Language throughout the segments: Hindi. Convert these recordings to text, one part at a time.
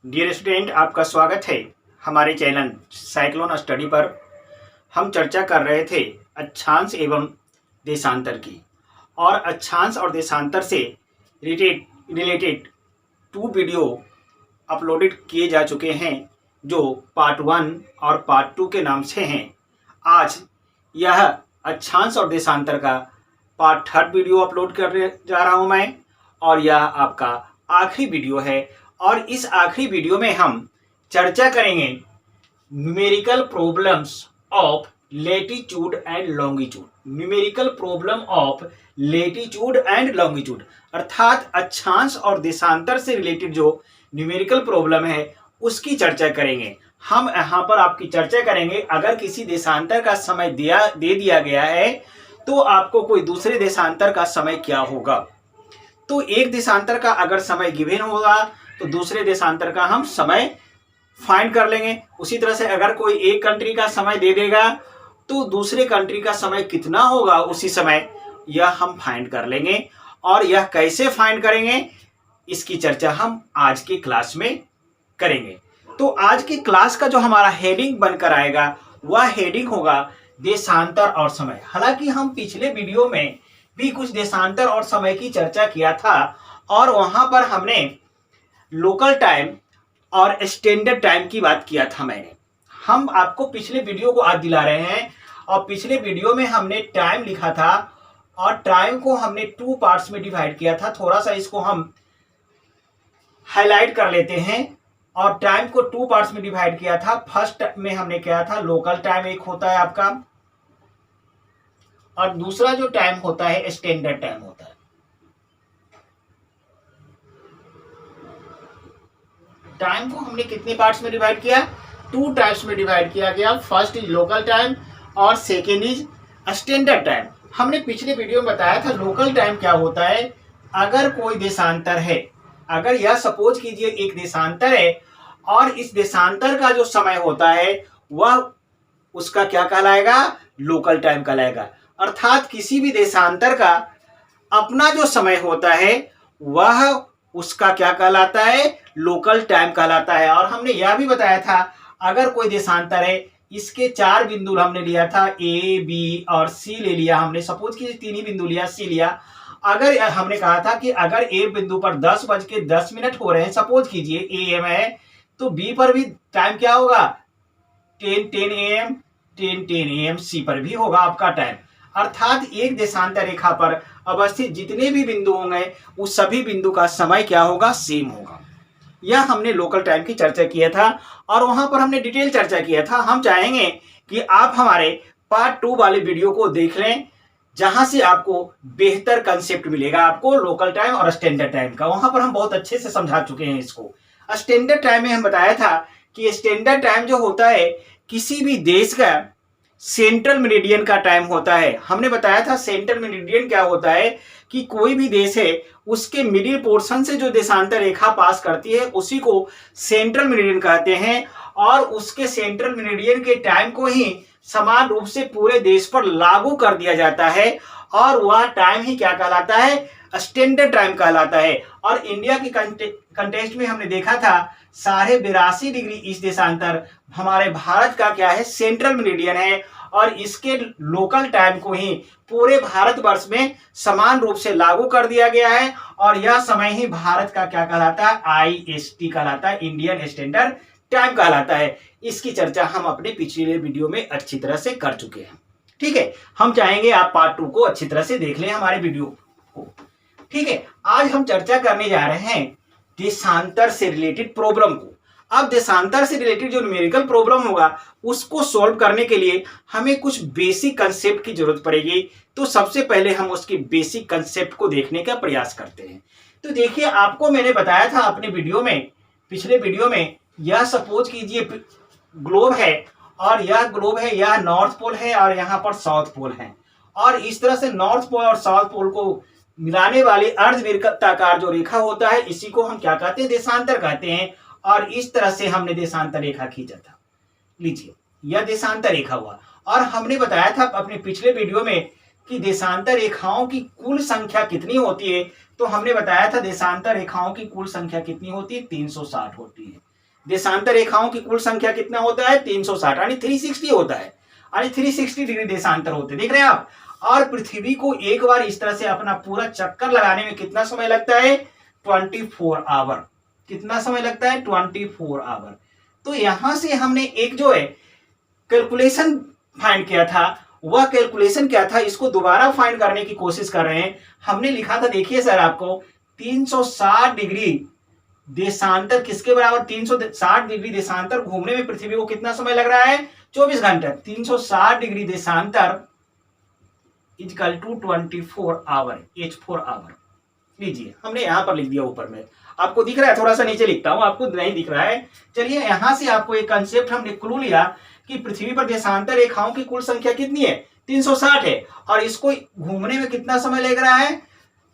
डियर स्टूडेंट, आपका स्वागत है हमारे चैनल साइक्लोन स्टडी पर। हम चर्चा कर रहे थे अक्षांश एवं देशांतर की, और अक्षांश और देशांतर से रिलेटेड 2 वीडियो अपलोडेड किए जा चुके हैं, जो पार्ट 1 और पार्ट 2 के नाम से हैं। आज यह अक्षांश और देशांतर का पार्ट 3 वीडियो अपलोड करने जा रहा हूं मैं, और यह आपका आखिरी वीडियो है। और इस आखिरी वीडियो में हम चर्चा करेंगे numerical problems of latitude and longitude. Numerical problem of latitude and longitude अर्थात अक्षांश और देशांतर से रिलेटेड जो न्यूमेरिकल प्रॉब्लम है उसकी चर्चा करेंगे। हम यहाँ पर आपकी चर्चा करेंगे, अगर किसी देशांतर का समय दे दिया गया है तो आपको कोई दूसरे देशांतर का समय क्या होगा। तो एक देशांतर का अगर समय गिवन होगा तो दूसरे देशांतर का हम समय फाइंड कर लेंगे। उसी तरह से अगर कोई एक कंट्री का समय दे देगा तो दूसरे कंट्री का समय कितना होगा उसी समय, यह हम फाइंड कर लेंगे। और यह कैसे फाइंड करेंगे इसकी चर्चा हम आज की क्लास में करेंगे। तो आज की क्लास का जो हमारा हेडिंग बनकर आएगा वह हेडिंग होगा देशांतर और समय। हालांकि हम पिछले वीडियो में भी कुछ देशांतर और समय की चर्चा किया था, और वहां पर हमने लोकल टाइम और स्टैंडर्ड टाइम की बात किया था। हम आपको पिछले वीडियो को याद दिला रहे हैं, और पिछले वीडियो में हमने टाइम लिखा था और टाइम को हमने 2 पार्ट्स में डिवाइड किया था। थोड़ा सा इसको हम हाईलाइट कर लेते हैं। और टाइम को 2 पार्ट्स में डिवाइड किया था। फर्स्ट में हमने क्या था, लोकल टाइम एक होता है आपका, और दूसरा जो टाइम होता है स्टैंडर्ड टाइम होता है। टाइम को हमने कितने पार्ट्स में डिवाइड किया, 2 टाइप्स में डिवाइड किया गया। फर्स्ट इज लोकल टाइम और सेकेंड इज स्टैंडर्ड टाइम। हमने पिछले वीडियो में बताया था लोकल टाइम क्या होता है। अगर कोई देशांतर है, अगर यह सपोज कीजिए एक देशांतर है और इस देशांतर का जो समय होता है वह उसका क्या कहलाएगा, लोकल टाइम कहलाएगा। अर्थात किसी भी देशांतर का अपना जो समय होता है वह उसका क्या कहलाता है, लोकल टाइम कहलाता है। और हमने यह भी बताया था अगर कोई देशांतर है, इसके 4 बिंदु हमने लिया था, ए बी और सी ले लिया हमने। सपोज कि 3 ही बिंदु लिया, सी लिया। अगर हमने कहा था कि अगर ए बिंदु पर 10:10 हो रहे हैं, सपोज कीजिए AM है, तो बी पर भी टाइम क्या होगा, 10:10 AM, 10:10 AM सी पर भी होगा आपका टाइम। अर्थात एक देशांतर रेखा पर अवस्थित जितने भी बिंदु होंगे उस सभी बिंदु का समय क्या होगा, सेम होगा। यह हमने लोकल टाइम की चर्चा किया था, और वहां पर हमने डिटेल चर्चा किया था। हम चाहेंगे कि आप हमारे पार्ट 2 वाले वीडियो को देख लें, जहां से आपको बेहतर कंसेप्ट मिलेगा आपको लोकल टाइम और स्टैंडर्ड टाइम का। वहां पर हम बहुत अच्छे से समझा चुके हैं इसको। स्टैंडर्ड टाइम में हम बताया था कि स्टैंडर्ड टाइम जो होता है किसी भी देश का सेंट्रल मेरिडियन का टाइम होता है। हमने बताया था सेंट्रल मेरिडियन क्या होता है कि कोई भी देश है उसके मिडिल पोर्शन से जो देशांतर रेखा पास करती है उसी को सेंट्रल मेरिडियन कहते हैं, और उसके सेंट्रल मेरिडियन के टाइम को ही समान रूप से पूरे देश पर लागू कर दिया जाता है, और वह टाइम ही क्या कहलाता है, स्टैंडर्ड टाइम कहलाता है। और इंडिया की कंटेस्ट में हमने देखा था 82.5 डिग्री इस देशांतर हमारे भारत का क्या है, सेंट्रल मेरिडियन है, और इसके लोकल टाइम को ही पूरे भारतवर्ष में समान रूप से लागू कर दिया गया है, और यह समय ही भारत का क्या कहलाता है, IST कहलाता है, इंडियन स्टैंडर्ड टाइम कहलाता है। इसकी चर्चा हम अपने पिछले वीडियो में अच्छी तरह से कर चुके हैं। ठीक है, हम चाहेंगे आप पार्ट 2 को अच्छी तरह से देख लें हमारे वीडियो को। ठीक है, आज हम चर्चा करने जा रहे हैं देशांतर से रिलेटेड प्रॉब्लम को। अब देशांतर से रिलेटेड जो न्यूमेरिकल प्रॉब्लम होगा उसको सॉल्व करने के लिए हमें कुछ बेसिक कंसेप्ट की जरूरत पड़ेगी। तो सबसे पहले हम उसके बेसिक कंसेप्ट को देखने का प्रयास करते हैं। तो देखिए, आपको मैंने बताया था अपने वीडियो में, पिछले वीडियो में, यह सपोज कीजिए ग्लोब है, और यह ग्लोब है, यह नॉर्थ पोल है और यहाँ पर साउथ पोल है, और इस तरह से नॉर्थ पोल और साउथ पोल को मिलाने वाली अर्धवृत्ताकार जो रेखा होता है इसी को हम क्या कहते हैं, देशांतर कहते हैं। और इस तरह से हमने देशांतर रेखा खींचा था। लीजिए, यह देशांतर रेखा हुआ, और हमने बताया था अपने पिछले वीडियो में कि देशांतर रेखाओं की कुल संख्या कितनी होती है। तो हमने बताया था देशांतर रेखाओं की कुल संख्या कितनी होती है, 360 होती है। देशांतर रेखाओं की कुल संख्या कितना होता है 360 यानी 360 होता है, यानी 360 डिग्री देशांतर होते हैं, देख रहे हैं आप। और पृथ्वी को एक बार इस तरह से अपना पूरा चक्कर लगाने में कितना समय लगता है 24 आवर। कितना समय लगता है 24 आवर। तो यहां से हमने एक जो है कैलकुलेशन फाइंड किया था, वह कैलकुलेशन क्या था, इसको दोबारा फाइंड करने की कोशिश कर रहे हैं। हमने लिखा था, देखिए सर आपको 360 डिग्री देशांतर किसके बराबर, 360 डिग्री देशांतर घूमने में पृथ्वी को कितना समय लग रहा है 24 घंटे। 360 डिग्री देशांतर equal to 24 our, H4 our. लीजिए हमने यहां पर लिख दिया, ऊपर में आपको दिख रहा है, थोड़ा सा नीचे लिखता हूं, आपको नहीं दिख रहा है। चलिए यहां से आपको एक कंसेप्ट हमने क्लू लिया कि पृथ्वी पर देशांतर रेखाओं की कुल संख्या कितनी है 360 है, और इसको घूमने में कितना समय लग रहा है,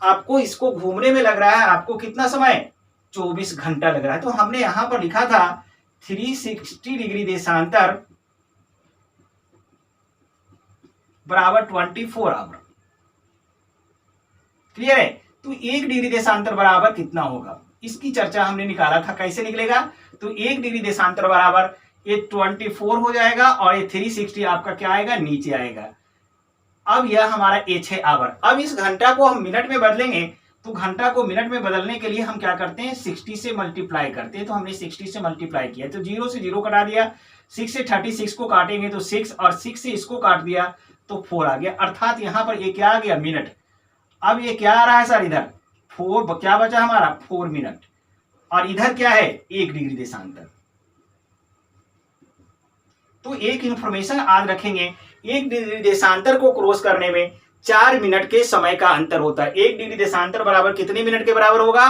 आपको इसको घूमने में लग रहा है आपको कितना समय 24 घंटा लग रहा है। तो हमने यहां पर लिखा था 360 डिग्री देशांतर बराबर 24 आवर। क्लियर है। तो 1 डिग्री देशांतर बराबर कितना होगा, इसकी चर्चा हमने निकाला था, कैसे निकलेगा। तो 1 डिग्री देशांतर बराबर ये 24 हो जाएगा और ये 360 आपका क्या आएगा नीचे आएगा। अब यह हमारा H है आवर। अब इस घंटा को हम मिनट में बदलेंगे, तो घंटा को मिनट में बदलने के लिए हम क्या करते हैं 60 से मल्टीप्लाई करते हैं। तो हमने 60 से मल्टीप्लाई किया, तो 0 से 0 कटा दिया, 6 से 36 को काटेंगे तो 6, और 6 से इसको काट दिया तो 4 आ गया, अर्थात यहां पर ये क्या आ गया मिनट। अब ये क्या आ रहा है सर, इधर 4 क्या बचा हमारा 4 मिनट, और इधर क्या है 1 डिग्री देशांतर। तो एक इंफॉर्मेशन याद रखेंगे, 1 डिग्री देशांतर को क्रॉस करने में 4 मिनट के समय का अंतर होता है। 1 डिग्री देशांतर बराबर कितने मिनट के बराबर होगा,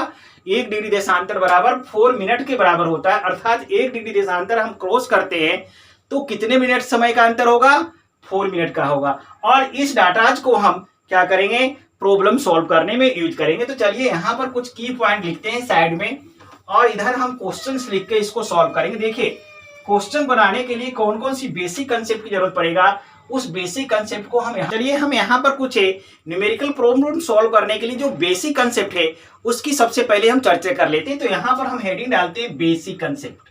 1 डिग्री देशांतर बराबर 4 मिनट के बराबर होता है, अर्थात 1 डिग्री देशांतर हम क्रॉस करते हैं तो कितने मिनट समय का अंतर होगा 4 मिनट का होगा। और इस डाटाज को हम क्या करेंगे प्रॉब्लम सॉल्व करने में यूज करेंगे। तो चलिए यहां पर कुछ की पॉइंट लिखते हैं साइड में, और इधर हम क्वेश्चंस लिख के इसको सॉल्व करेंगे। देखिए क्वेश्चन बनाने के लिए कौन कौन सी बेसिक कंसेप्ट की जरूरत पड़ेगा, उस बेसिक कंसेप्ट को हम चलिए हम यहां पर कुछ न्यूमेरिकल प्रॉब्लम सॉल्व करने के लिए जो बेसिक कंसेप्ट है उसकी सबसे पहले हम चर्चा कर लेते हैं। तो यहां पर हम हेडिंग डालते हैं बेसिक कंसेप्ट।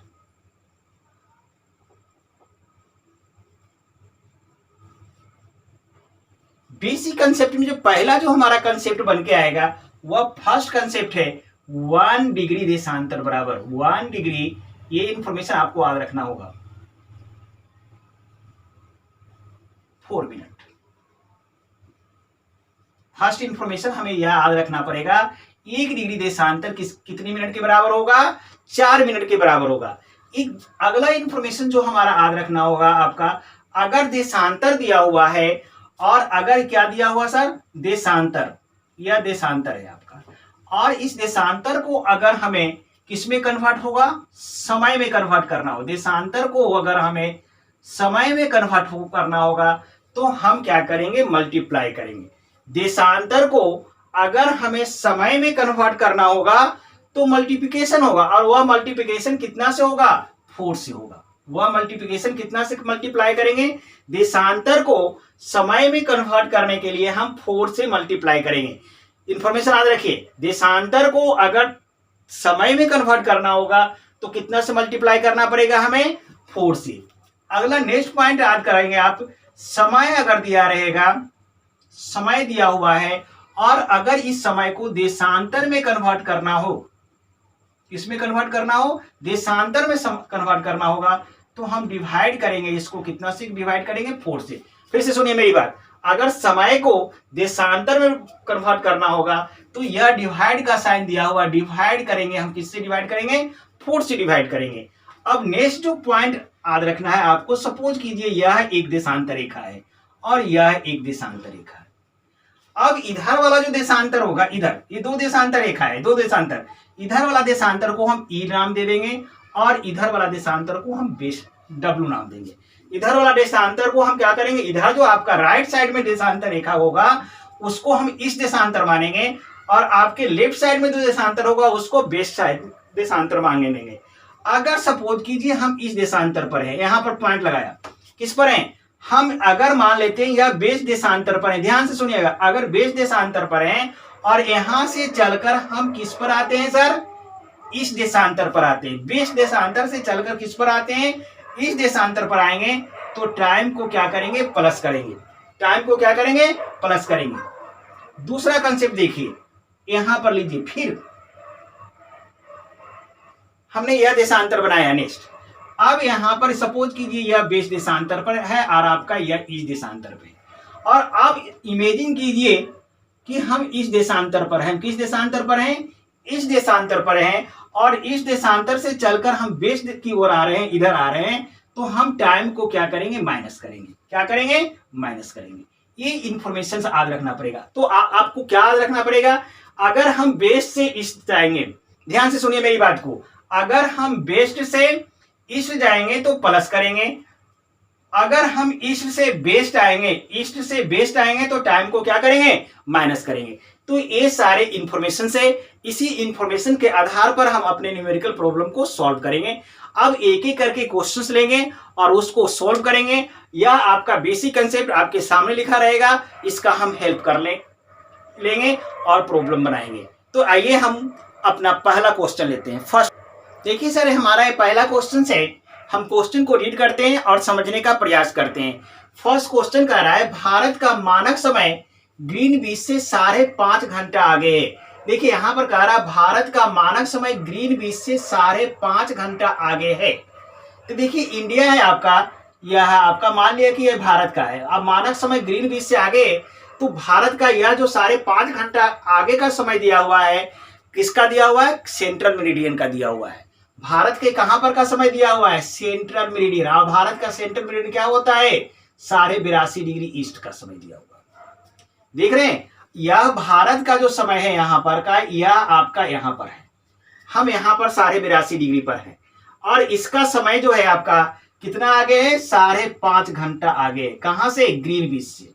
बेसिक कंसेप्ट में जो पहला जो हमारा कंसेप्ट बन के आएगा वह फर्स्ट कंसेप्ट है 1 डिग्री देशांतर बराबर 1 डिग्री। ये इंफॉर्मेशन आपको याद रखना होगा 4 मिनट। फर्स्ट इंफॉर्मेशन हमें यह याद रखना पड़ेगा 1 डिग्री देशांतर कितने मिनट के बराबर होगा 4 मिनट के बराबर होगा। एक अगला इंफॉर्मेशन जो हमारा याद रखना होगा आपका, अगर देशांतर दिया हुआ है और अगर क्या दिया हुआ सर देशांतर, यह देशांतर है आपका, और इस देशांतर को अगर हमें किसमें कन्वर्ट होगा समय में कन्वर्ट करना हो, देशांतर को अगर हमें समय में कन्वर्ट करना होगा तो हम क्या करेंगे मल्टीप्लाई करेंगे। देशांतर को अगर हमें समय में कन्वर्ट करना होगा तो मल्टीप्लिकेशन होगा, और वह मल्टीप्लिकेशन कितना से होगा 4 से होगा। वह मल्टीप्लिकेशन कितना से मल्टीप्लाई करेंगे, देशांतर को समय में कन्वर्ट करने के लिए हम 4 से मल्टीप्लाई करेंगे। इंफॉर्मेशन याद रखिए, देशांतर को अगर समय में कन्वर्ट करना होगा तो कितना से मल्टीप्लाई करना पड़ेगा हमें 4 से। अगला नेक्स्ट पॉइंट याद करेंगे आप, समय अगर दिया रहेगा, समय दिया हुआ है और अगर इस समय को देशांतर में कन्वर्ट करना हो, इसमें कन्वर्ट करना हो देशांतर में कन्वर्ट करना होगा तो हम डिवाइड करेंगे इसको, कितना से डिवाइड करेंगे 4 से। फिर से सुनिए मेरी बात, अगर समय को देशांतर में कन्वर्ट करना होगा तो यह डिवाइड का साइन दिया हुआ, डिवाइड करेंगे हम किससे डिवाइड करेंगे 4 से डिवाइड करेंगे। अब नेक्स्ट जो पॉइंट याद रखना है आपको, सपोज कीजिए यह एक देशांतर रेखा है और यह एक देशांतर रेखा है। अब इधर वाला जो देशांतर होगा, इधर ये 2 देशांतर रेखा है, 2 देशांतर, इधर वाला देशांतर को हम ई नाम दे देंगे और इधर वाला देशांतर को हम बेस डब्ल्यू नाम देंगे। इधर वाला देशांतर को हम क्या करेंगे, इधर जो आपका राइट साइड में देशांतर रेखा होगा उसको हम इस देशांतर मानेंगे, और आपके लेफ्ट साइड में जो देशांतर होगा उसको बेस साइड देशांतर मानेंगे। अगर सपोज कीजिए हम इस देशांतर पर है, यहां पर पॉइंट लगाया, किस पर है हम अगर मान लेते हैं यह बेस देशांतर पर है, ध्यान से सुनिएगा, अगर बेस देशांतर पर है और यहां से चलकर हम किस पर आते हैं सर इस देशांतर पर आते हैं। बेस देशांतर से चलकर किस पर आते हैं, इस देशांतर पर आएंगे तो टाइम को क्या करेंगे, प्लस करेंगे। टाइम को क्या करेंगे, प्लस करेंगे। दूसरा कंसेप्ट देखिए, यहां पर लीजिए, फिर हमने यह देशांतर बनाया। नेक्स्ट, अब यहां पर सपोज कीजिए यह बेस देशांतर पर है और आपका यह इस देशांतर पे, और आप इमेजिन कीजिए कि हम इस देशांतर पर हैं। किस देशांतर पर हैं, इस देशांतर पर हैं, और इस देशांतर से चलकर हम बेस की ओर आ रहे हैं, इधर आ रहे हैं, तो हम टाइम को क्या करेंगे, माइनस करेंगे। क्या करेंगे, माइनस करेंगे। ये इंफॉर्मेशन याद रखना पड़ेगा। तो आपको क्या याद रखना पड़ेगा, अगर हम बेस से ईस्ट जाएंगे, ध्यान से सुनिए मेरी बात को, अगर हम बेस्ट से ईस्ट जाएंगे तो प्लस करेंगे, अगर हम ईस्ट से बेस्ट आएंगे, ईस्ट से बेस्ट आएंगे तो टाइम को क्या करेंगे, माइनस करेंगे। तो ये सारे इंफॉर्मेशन से, इसी इंफॉर्मेशन के आधार पर हम अपने न्यूमेरिकल प्रॉब्लम को सॉल्व करेंगे। अब एक एक करके क्वेश्चंस लेंगे और उसको सॉल्व करेंगे, या आपका बेसिक कंसेप्ट आपके सामने लिखा रहेगा, इसका हम हेल्प कर लेंगे और प्रॉब्लम बनाएंगे। तो आइए हम अपना पहला क्वेश्चन लेते हैं। फर्स्ट देखिए सर, हमारा ये पहला क्वेश्चन है, हम क्वेश्चन को रीड करते हैं और समझने का प्रयास करते हैं। फर्स्ट क्वेश्चन कह रहा है, भारत का मानक समय ग्रीनविच से 5.5 घंटा आगे है। देखिए यहां पर कह रहा है भारत का मानक समय ग्रीनविच से 5.5 घंटा आगे है। तो देखिए इंडिया है आपका, यह आपका मान लिया कि यह भारत का है। अब मानक समय ग्रीनविच से आगे, तो भारत का यह जो 5.5 घंटा आगे का समय दिया हुआ है, किसका दिया हुआ है, सेंट्रल मेरिडियन का दिया हुआ है। भारत के कहां पर का समय दिया हुआ है, सेंट्रल मेरिडियन। और भारत का सेंट्रल मेरिडियन क्या होता है, 82.5 डिग्री ईस्ट का समय दिया हुआ है। देख रहे हैं, यह भारत का जो समय है यहां पर का, यह आपका यहां पर है, हम यहां पर 82.5 डिग्री पर है, और इसका समय जो है आपका कितना आगे है, 5.5 घंटा आगे। कहां से, ग्रीनविच से।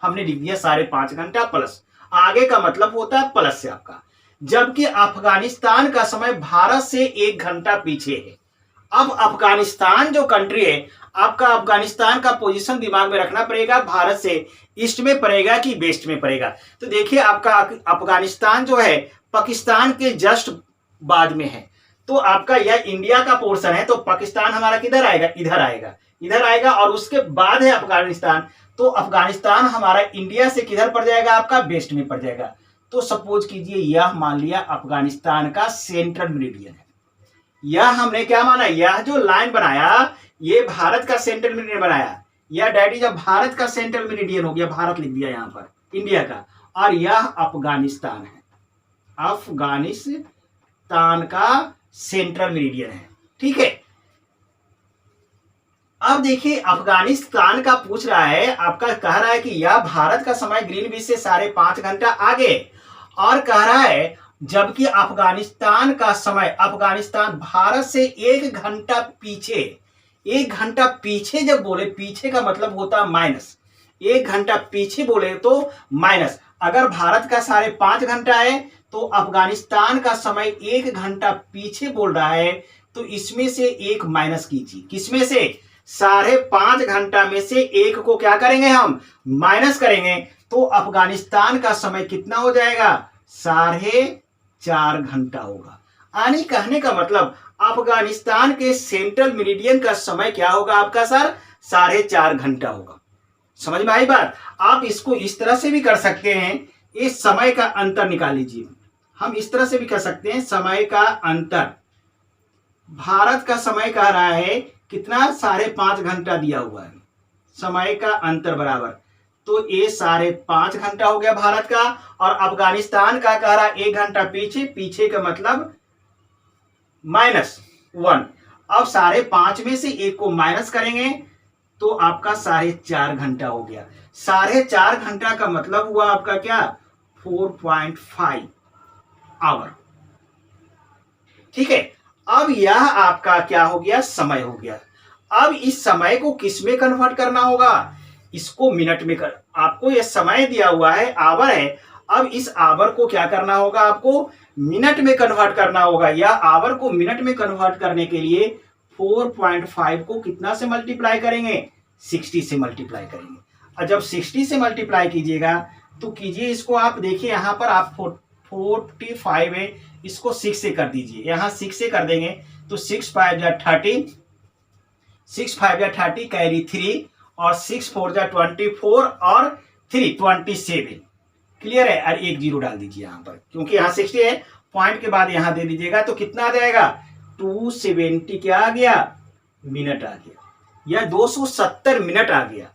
हमने लिख दिया 5.5 घंटा प्लस, आगे का मतलब होता है प्लस से आपका। जबकि अफगानिस्तान का समय भारत से 1 घंटा पीछे है। अब अफगानिस्तान जो कंट्री है आपका, अफगानिस्तान का पोजीशन दिमाग में रखना पड़ेगा, भारत से ईस्ट में पड़ेगा कि वेस्ट में पड़ेगा। तो देखिए आपका अफगानिस्तान जो है पाकिस्तान के जस्ट बाद में है, तो आपका यह इंडिया का पोर्शन है, तो पाकिस्तान हमारा किधर आएगा, इधर आएगा, इधर आएगा, और उसके बाद है अफगानिस्तान। तो अफगानिस्तान हमारा इंडिया से किधर पड़ जाएगा, आपका वेस्ट में पड़ जाएगा। तो सपोज कीजिए यह मान लिया अफगानिस्तान का सेंट्रल मेरिडियन है। यह हमने क्या माना, यह जो लाइन बनाया ये भारत का सेंट्रल मेरिडियन बनाया। यह डैडी जब भारत का सेंट्रल मेरिडियन हो गया, भारत लिख दिया यहां पर इंडिया का, और यह अफगानिस्तान है, अफगानिस्तान का सेंट्रल मेरिडियन है। ठीक है, अब देखिए अफगानिस्तान का पूछ रहा है, आपका कह रहा है कि यह भारत का समय ग्रीनविच से 5.5 घंटा आगे, और कह रहा है जबकि अफगानिस्तान का समय, अफगानिस्तान भारत से 1 घंटा पीछे। 1 घंटा पीछे जब बोले, पीछे का मतलब होता है माइनस, 1 घंटा पीछे बोले तो माइनस। अगर भारत का 5.5 घंटा है तो अफगानिस्तान का समय 1 घंटा पीछे बोल रहा है, तो इसमें से 1 माइनस कीजिए। किसमें से, 5.5 घंटा में से 1 को क्या करेंगे, हम माइनस करेंगे, तो अफगानिस्तान का समय कितना हो जाएगा, 4.5 घंटा होगा। यानी कहने का मतलब अफगानिस्तान के सेंट्रल मेरिडियन का समय क्या होगा आपका सर, 4.5 घंटा होगा। समझ में आई बात। आप इसको इस तरह से भी कर सकते हैं, इस समय का अंतर निकाल लीजिए। हम इस तरह से भी कर सकते हैं, समय का अंतर, भारत का समय कह रहा है कितना, 5.5 घंटा दिया हुआ है, समय का अंतर बराबर, तो ये 5.5 घंटा हो गया भारत का, और अफगानिस्तान का कह रहा 1 घंटा पीछे, पीछे का मतलब -1। अब 5.5 में से 1 को माइनस करेंगे तो आपका 4.5 घंटा हो गया। 4.5 घंटा का मतलब हुआ आपका क्या, 4.5 आवर। ठीक है, अब यह आपका क्या हो गया, समय हो गया। अब इस समय को किस में कन्वर्ट करना होगा, इसको मिनट में कर, आपको यह समय दिया हुआ है आवर है, अब इस आवर को क्या करना होगा, आपको मिनट में कन्वर्ट करना होगा। या आवर को मिनट में कन्वर्ट करने के लिए 4.5 को कितना से मल्टीप्लाई करेंगे, 60 से मल्टीप्लाई करेंगे। और जब 60 से मल्टीप्लाई कीजिएगा तो कीजिए इसको, आप देखिए यहां पर आप 45 है, इसको 6 से कर दीजिए, यहाँ 6 से कर देंगे तो 6 5 जा 30, 6 5 जा 30 कैरी 3 और 6 4 जा 24 और 3 27। क्लियर है। और एक जीरो डाल दीजिए यहाँ पर, क्योंकि यहाँ 60 है, पॉइंट के बाद यहाँ दे दीजिएगा तो कितना आ जाएगा 270 क्या आ गया मिनट आ गया, या 270 मिनट आ गया।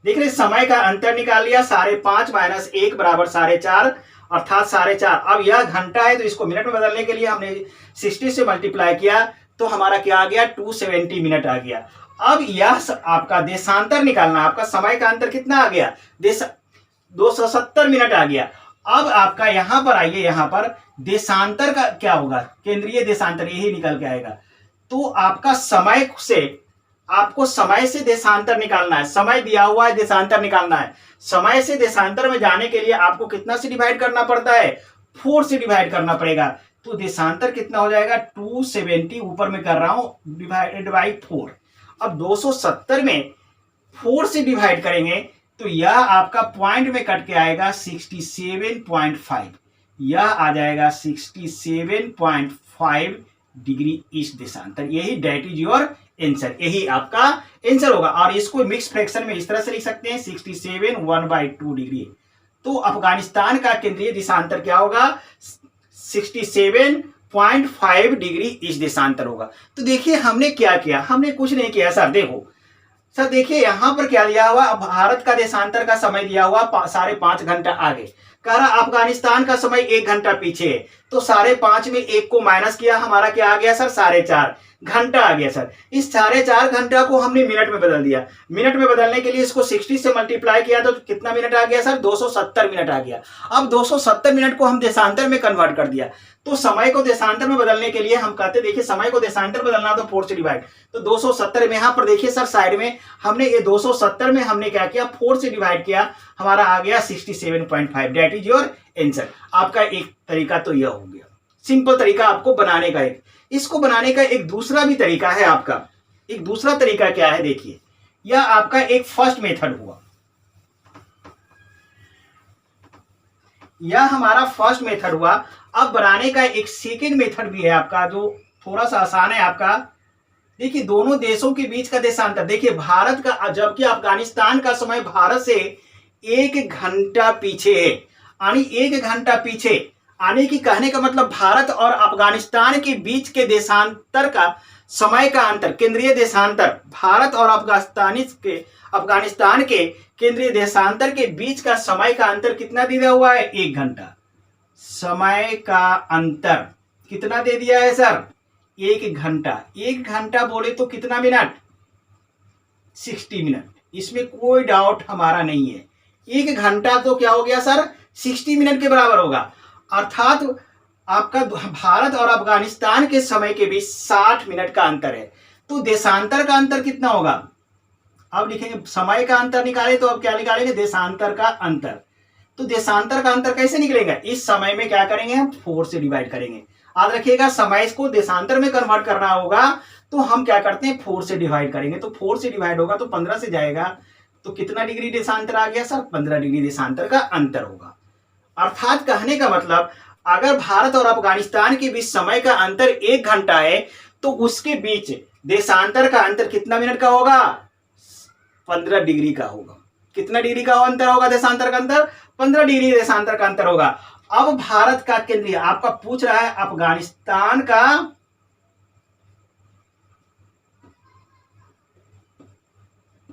देख रहे समय का अंतर निकाल लिया, 5.5 माइनस 1 बराबर 4.5 अर्थात 4.5। अब यह घंटा है तो इसको मिनट में बदलने के लिए हमने 60 से मल्टीप्लाई किया तो हमारा क्या आ गया 270 मिनट आ गया। अब यह आपका देशांतर निकालना, आपका समय का अंतर कितना आ गया 270 मिनट आ गया। अब आपका यहां पर आइए, यहां पर देशांतर का क्या होगा, केंद्रीय देशांतर यही निकल के आएगा। तो आपका समय से, आपको समय से देशांतर निकालना है, समय दिया हुआ है देशांतर निकालना है। समय से देशांतर में जाने के लिए आपको कितना से डिवाइड करना पड़ता है 4 से डिवाइड करना पड़ेगा। तो देशांतर कितना हो जाएगा 270, ऊपर में कर रहा हूं डिवाइडेड बाई 4। अब 270 में 4 से डिवाइड करेंगे तो यह आपका पॉइंट में कट के आएगा 67.5, यह आ जाएगा 67.5 डिग्री ईस्ट देशांतर। यही डेट इज योर आंसर, यही आपका आंसर होगा। और इसको मिक्स फ्रैक्शन में इस तरह से लिख सकते हैं 67 1/2 डिग्री। तो अफगानिस्तान का केंद्रीय देशांतर क्या होगा 67.5 डिग्री ईस्ट देशांतर होगा। तो देखिए हमने क्या किया, हमने कुछ नहीं किया सर। देखो सर, देखिए यहां पर क्या दिया हुआ, भारत का देशांतर का समय दिया हुआ 5.5 घंटा आगे, कह रहा अफगानिस्तान का समय 1 घंटा पीछे है। तो 5.5 में 1 को माइनस किया, हमारा क्या आ गया सर 4.5 घंटा आ गया सर। इस 4.5 घंटा को हमने मिनट में बदल दिया। मिनट में बदलने के लिए इसको 60 से मल्टीप्लाई किया तो कितना मिनट आ गया सर 270 मिनट आ गया। अब 270 मिनट को हम देशांतर में कन्वर्ट कर दिया। तो समय को देशांतर में बदलने के लिए हम कहते, देखिए समय को देशांतर बदलना तो 4 से डिवाइड, तो 270 में यहाँ पर देखिए सर साइड में हमने ये 270 में हमने क्या किया 4 से डिवाइड किया, हमारा आ गया 67.5। That is your answer. आपका एक तरीका तो यह हो गया, सिंपल तरीका आपको बनाने का। एक इसको बनाने का एक दूसरा भी तरीका है आपका। एक दूसरा तरीका क्या है, देखिए यह आपका एक फर्स्ट मेथड हुआ, यह हमारा फर्स्ट मेथड हुआ। अब बनाने का एक सेकेंड मेथड भी है आपका जो थोड़ा सा आसान है आपका। देखिए दोनों देशों के बीच का देशांतर, देखिए भारत का, जबकि अफगानिस्तान का समय भारत से 1 घंटा पीछे है, यानी 1 घंटा पीछे आने की कहने का मतलब भारत और अफगानिस्तान के बीच के देशांतर का समय का अंतर, केंद्रीय देशांतर, भारत और अफगानिस्तान के केंद्रीय देशांतर के बीच का समय का अंतर कितना दिया हुआ है 1 घंटा। समय का अंतर कितना दे दिया है सर 1 घंटा। 1 घंटा बोले तो कितना मिनट 60 मिनट, इसमें कोई डाउट हमारा नहीं है। 1 घंटा तो क्या हो गया सर 60 मिनट के बराबर होगा, अर्थात आपका भारत और अफगानिस्तान के समय के बीच 60 मिनट का अंतर है। तो देशांतर का अंतर कितना होगा, अब लिखेंगे समय का अंतर निकाले तो अब क्या निकालेंगे देशांतर का अंतर। तो देशांतर का अंतर कैसे निकलेगा, इस समय में क्या करेंगे हम 4 से डिवाइड करेंगे। याद रखिएगा समय को देशांतर में कन्वर्ट करना होगा तो हम क्या करते हैं 4 से डिवाइड करेंगे। तो 4 से डिवाइड होगा तो 15 से जाएगा तो कितना डिग्री देशांतर आ गया सर 15 डिग्री देशांतर का अंतर होगा। अर्थात कहने का मतलब अगर भारत और अफगानिस्तान के बीच समय का अंतर 1 घंटा है तो उसके बीच देशांतर का अंतर कितना मिनट का होगा 15 डिग्री का होगा। कितना डिग्री का अंतर होगा देशांतर का अंतर 15 डिग्री देशांतर का अंतर होगा। अब भारत का केंद्रीय आपका पूछ रहा है अफगानिस्तान का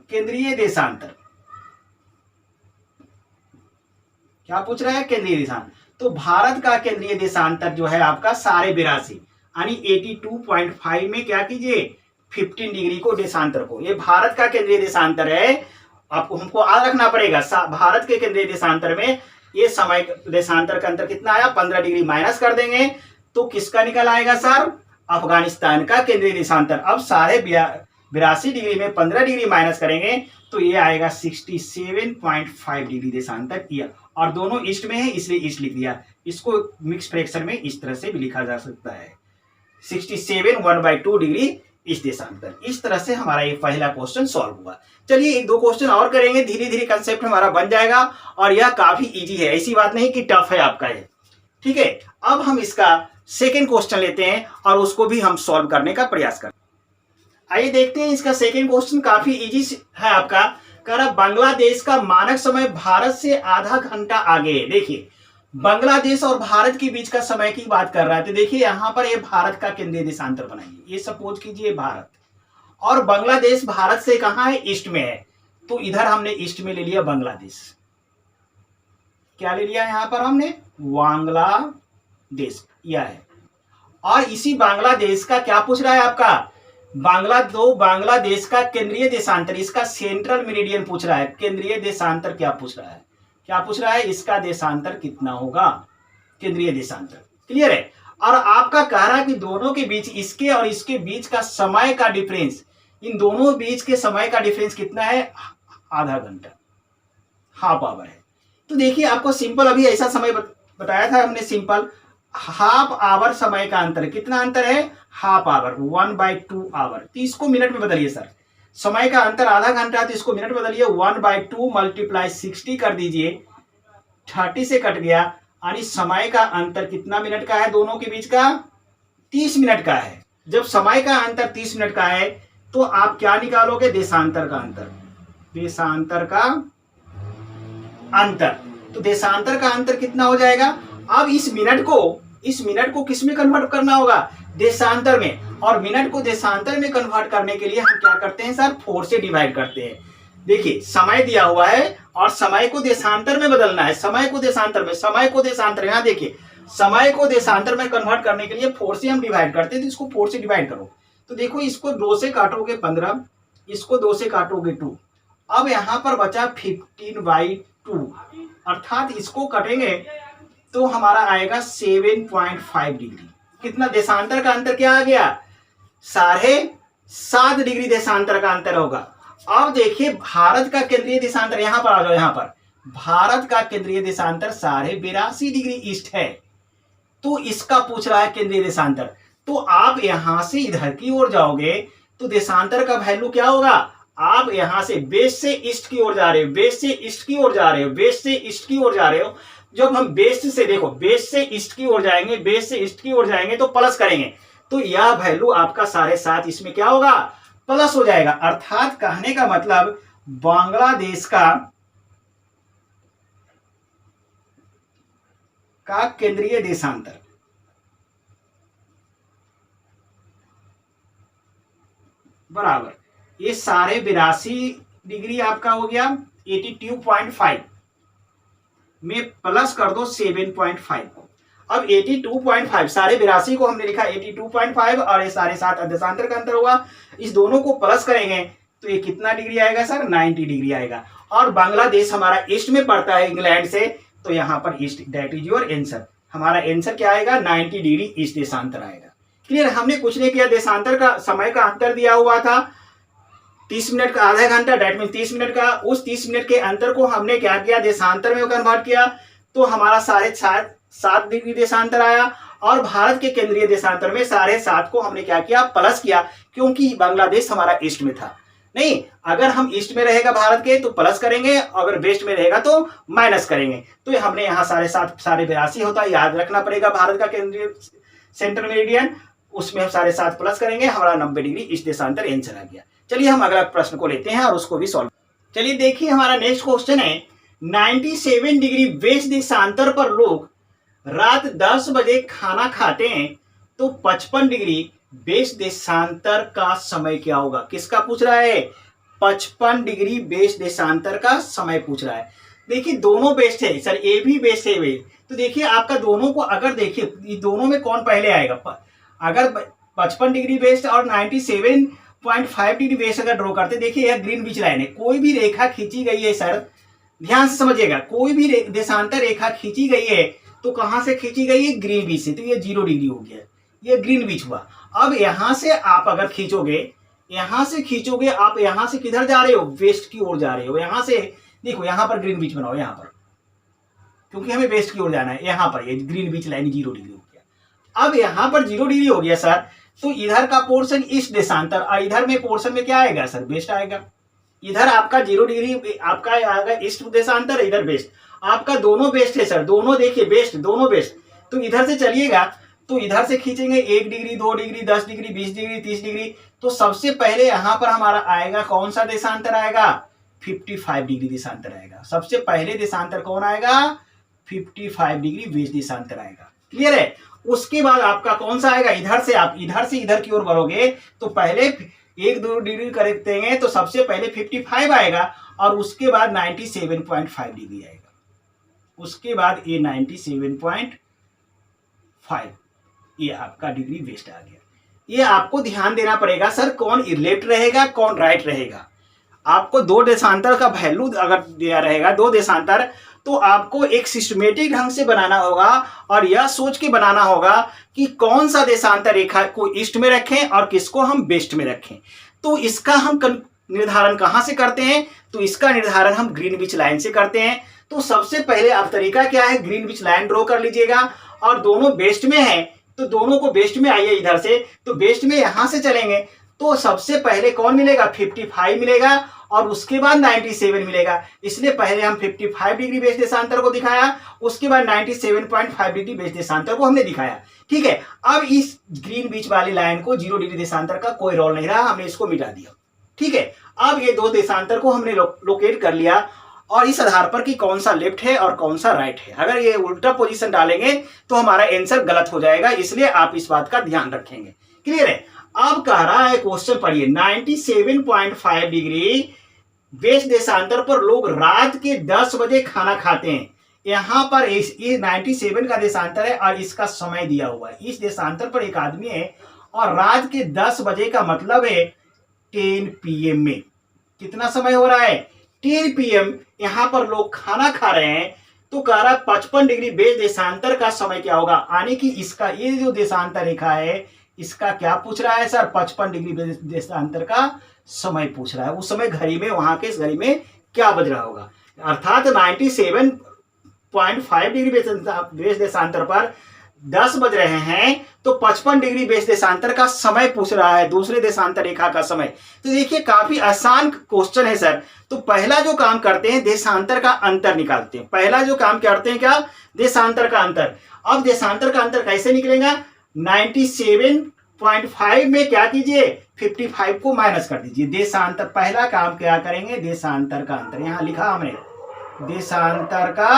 केंद्रीय देशांतर, क्या पूछ रहा है केंद्रीय देशांतर। तो भारत का केंद्रीय देशांतर जो है आपका 82 यानी 82.5 में क्या कीजिए 15 डिग्री को देशांतर को, ये भारत का केंद्रीय देशांतर है। आपको हमको याद रखना पड़ेगा भारत के केंद्रीय देशांतर में ये समय देशांतर का अंतर कितना आया 15 डिग्री माइनस कर देंगे तो किसका निकल आएगा सर अफगानिस्तान का केंद्रीय देशांतर। अब 82 डिग्री में 15 डिग्री माइनस करेंगे तो ये आएगा 67.5 डिग्री देशांतर किया, और दोनों ईस्ट में है इसलिए ईस्ट लिख दिया। इसको मिक्स फ्रैक्शन में इस तरह से भी लिखा जा सकता है 67 1/2 डिग्री इस देशांतर। इस तरह से हमारा ये पहला क्वेश्चन सॉल्व हुआ। चलिए 1-2 क्वेश्चन और करेंगे, धीरे धीरे कंसेप्ट हमारा बन जाएगा और यह काफी इजी है, ऐसी बात नहीं कि टफ है आपका ये, ठीक है, अब हम इसका सेकेंड क्वेश्चन लेते हैं और उसको भी हम सॉल्व करने का प्रयास करते हैं। आइए देखते हैं इसका सेकेंड क्वेश्चन, काफी इजी है आपका। कह रहा बांग्लादेश का मानक समय भारत से आधा घंटा आगे है। देखिए बांग्लादेश और भारत के बीच का समय की बात कर रहा है, तो देखिए यहां पर ये भारत का केंद्रीय देशांतर बनाइए, ये सपोज कीजिए भारत, और बांग्लादेश भारत से कहां है, ईस्ट में है, तो इधर हमने ईस्ट में ले लिया बांग्लादेश। क्या ले लिया यहां पर हमने, बांग्लादेश यह है। और इसी बांग्लादेश का क्या पूछ रहा है आपका, बांग्लादेश का केंद्रीय देशांतर, इसका सेंट्रल मेरिडियन पूछ रहा है। केंद्रीय देशांतर क्या पूछ रहा है, क्या पूछ रहा है, इसका देशांतर कितना होगा, केंद्रीय देशांतर। क्लियर है। और आपका कह रहा है कि दोनों के बीच, इसके और इसके बीच का समय का डिफरेंस, इन दोनों बीच के समय का डिफरेंस कितना है, आधा घंटा, हाफ आवर है। तो देखिए आपको सिंपल अभी ऐसा समय बताया था हमने, सिंपल हाफ आवर समय का अंतर, कितना अंतर है, हाफ आवर, 1/2 आवर। तो इसको मिनट में बदलिए सर, समय का अंतर आधा घंटा है तो इसको मिनट बदलिए, 1/2 मल्टीप्लाई 60 कर दीजिए, 30 से कट गया, यानी समय का अंतर कितना मिनट का है, दोनों के बीच का 30 मिनट का है। जब समय का अंतर 30 मिनट का है तो आप क्या निकालोगे, देशांतर का अंतर, देशांतर का अंतर। तो देशांतर का अंतर कितना हो जाएगा। अब इस मिनट को किस में कन्वर्ट करना होगा, देशांतर में। और मिनट को देशांतर में कन्वर्ट करने के लिए हम क्या करते हैं सर, 4 से डिवाइड करते हैं। देखिए समय दिया हुआ है और समय को देशांतर में बदलना है, समय को देशांतर यहाँ देखिए, समय को देशांतर में कन्वर्ट करने के लिए 4 से हम डिवाइड करते हैं, तो इसको 4 से डिवाइड करो। तो देखो इसको 2 से काटोगे 15, इसको 2 से काटोगे 2, अब यहां पर बचा 15/2, अर्थात इसको कटेंगे तो हमारा आएगा 7.5 डिग्री। कितना देशांतर का अंतर क्या आ गया, 7.5 डिग्री देशांतर का अंतर होगा। अब देखिए भारत का केंद्रीय देशांतर, यहां पर आ जाओ, यहां पर भारत का केंद्रीय देशांतर 82.5 डिग्री ईस्ट है, तो इसका पूछ रहा है केंद्रीय देशांतर। तो आप यहां से इधर की ओर जाओगे तो देशांतर का वैल्यू क्या होगा, आप यहां से वेस्ट से ईस्ट की ओर जा रहे हो, वेस्ट से ईस्ट की ओर जा रहे हो, वेस्ट से ईस्ट की ओर जा रहे हो। जब हम वेस्ट से, देखो वेस्ट से ईस्ट की ओर जाएंगे, वेस्ट से ईस्ट की ओर जाएंगे तो प्लस करेंगे, तो यह वैल्यू आपका 7.5 इसमें क्या होगा, प्लस हो जाएगा। अर्थात कहने का मतलब बांग्लादेश का केंद्रीय देशांतर बराबर ये 82.5 डिग्री आपका हो गया 82.5 में प्लस कर दो 7.5 को। अब 82.5 82.5 को हमने लिखा 82.5 और ये 7.5 देशांतर का अंतर हुआ, इस दोनों को प्लस करेंगे तो ये कितना डिग्री आएगा सर, 90 डिग्री आएगा। और बांग्लादेश हमारा ईस्ट में पड़ता है इंग्लैंड से, तो यहाँ पर east, that is your answer. हमारा आंसर क्या आएगा, 90 डिग्री ईस्ट देशांतर आएगा। क्लियर। हमने कुछ नहीं किया, देशांतर का समय का अंतर दिया हुआ था 30 मिनट का, आधा घंटा, डेट मीन 30 मिनट का। उस 30 मिनट के अंतर को हमने क्या किया, देशांतर में कन्वर्ट किया, तो हमारा 7.5 डिग्री देशांतर आया। और भारत के केंद्रीय देशांतर में 7.5 को हमने क्या किया, प्लस किया, क्योंकि बांग्लादेश हमारा ईस्ट में था। नहीं, अगर हम ईस्ट में रहेगा भारत के तो प्लस करेंगे, अगर वेस्ट में रहेगा तो माइनस करेंगे। तो हमने यहाँ 7.5 82 होता है, याद रखना पड़ेगा भारत का केंद्रीय सेंट्रल मेरिडियन, उसमें हम 7.5 प्लस करेंगे, हमारा 90 डिग्री ईस्ट देशांतर आंसर आ गया। चलिए हम अगला प्रश्न को लेते हैं और उसको भी सॉल्व। चलिए देखिए हमारा नेक्स्ट क्वेश्चन है, 97 डिग्री वेस्ट देशांतर पर लोग रात 10 बजे खाना खाते हैं तो 55 डिग्री वेस्ट देशांतर का समय क्या होगा। किसका पूछ रहा है, 55 डिग्री वेस्ट देशांतर का समय पूछ रहा है। देखिए दोनों बेस्ट है सर, ए भी बेस्ट है वे, तो देखिए आपका दोनों को अगर देखिए दोनों में कौन पहले आएगा, अगर 55 डिग्री वेस्ट और 97.5 डिग्री वेस्ट अगर ड्रॉ करते, देखिए यह ग्रीन बीच लाइन है, कोई भी रेखा खींची गई है सर, ध्यान से समझिएगा, कोई भी देशांतर रेखा खींची गई है तो कहां से खींची गई है, ग्रीन बीच से, तो ये 0 डिग्री हो गया, ये ग्रीन बीच हुआ। अब यहां से आप अगर खींचोगे, यहां से खींचोगे, आप यहां से किधर जा रहे हो, वेस्ट की ओर जा रहे हो। यहां से देखो, यहां पर ग्रीन बीच बनाओ, यहां पर, क्योंकि हमें वेस्ट की ओर जाना है, यहां पर ये ग्रीन बीच लाइन 0 डिग्री हो गया। अब यहां पर 0 डिग्री हो गया सर, तो इधर का पोर्शन ईस्ट देशांतर और इधर में पोर्शन में क्या आएगा सर, वेस्ट आएगा। इधर आपका 0 डिग्री आपका आएगा ईस्ट देशांतर, इधर वेस्ट, आपका दोनों वेस्ट है सर, दोनों देखिए वेस्ट, दोनों वेस्ट, तो इधर से चलिएगा तो इधर से खींचेंगे 1 degree, 2 degree, 10 degree, 20 degree, 30 degree. तो सबसे पहले यहां पर हमारा आएगा कौन सा देशांतर आएगा? 55 डिग्री देशांतर आएगा। सबसे पहले देशांतर कौन आएगा? 55 डिग्री वेस्ट देशांतर आएगा। क्लियर है? उसके बाद आपका कौन सा आएगा? इधर से आप इधर से इधर की ओर बढ़ोगे तो पहले 1-2 डिग्री करेंगे तो सबसे पहले 55 आएगा और उसके बाद 97.5 डिग्री आएगा। उसके बाद ये 97.5 ये आपका डिग्री वेस्ट आ गया। ये आपको ध्यान देना पड़ेगा सर कौन लेफ्ट रहेगा कौन राइट रहेगा। आपको दो देशांतर का वैल्यू अगर दिया रहेगा, दो देशांतर, तो आपको एक सिस्टमेटिक ढंग से बनाना होगा और यह सोच के बनाना होगा कि कौन सा देशांतर रेखा को ईस्ट में रखें और किसको हम वेस्ट में रखें। तो इसका हम निर्धारण कहां से करते हैं? तो इसका निर्धारण हम ग्रीनविच लाइन से करते हैं। तो सबसे पहले आप तरीका क्या है? ग्रीनविच लाइन ड्रॉ कर लीजिएगा और दोनों वेस्ट में है तो दोनों को वेस्ट में आइए इधर से, तो वेस्ट में यहां से चलेंगे तो सबसे पहले कौन मिलेगा? 55 मिलेगा और उसके बाद 97 मिलेगा। इसलिए पहले हम 55 डिग्री वेस्ट देशांतर को दिखाया, उसके बाद 97.5 डिग्री वेस्ट देशांतर को हमने दिखाया। ठीक है, अब इस ग्रीन बीच वाली लाइन को 0 डिग्री देशांतर का कोई रोल नहीं रहा, हमने इसको मिटा दिया। ठीक है, अब ये दो देशांतर को हमने लोकेट कर लिया और इस आधार पर कि कौन सा लेफ्ट है और कौन सा राइट है। अगर ये उल्टा पोजीशन डालेंगे तो हमारा आंसर गलत हो जाएगा, इसलिए आप इस बात का ध्यान रखेंगे। क्लियर है? अब कह रहा है क्वेश्चन पढ़िए, 97.5 डिग्री वेस्ट देशांतर पर लोग रात के 10 बजे खाना खाते हैं। यहां पर ये 97 का देशांतर है और इसका समय दिया हुआ है। इस देशांतर पर एक आदमी है और रात के 10 बजे का मतलब है 10 PM में। कितना समय हो रहा है? 10 PM। यहां पर लोग खाना खा रहे हैं तो कह रहा है 55 डिग्री वेस्ट देशांतर का समय क्या होगा? यानी कि इसका ये जो देशांतर रेखा है इसका क्या पूछ रहा है सर? 55 डिग्री देशांतर का समय पूछ रहा है। उस समय घड़ी में, वहां के इस घड़ी में क्या बज रहा होगा? अर्थात 97.5 डिग्री वेस्ट देशांतर पर 10 बज रहे हैं तो 55 डिग्री वेस्ट देशांतर का समय पूछ रहा है, दूसरे देशांतर रेखा का समय। तो देखिए काफी आसान क्वेश्चन है सर। तो पहला जो काम करते हैं देशांतर का अंतर निकालते हैं। पहला जो काम करते हैं क्या? देशांतर का अंतर। अब देशांतर का अंतर कैसे निकलेगा? 97.5 में क्या कीजिए? 55 को माइनस कर दीजिए। देशांतर, पहला काम क्या करेंगे? देशांतर का अंतर, यहां लिखा हमने देशांतर का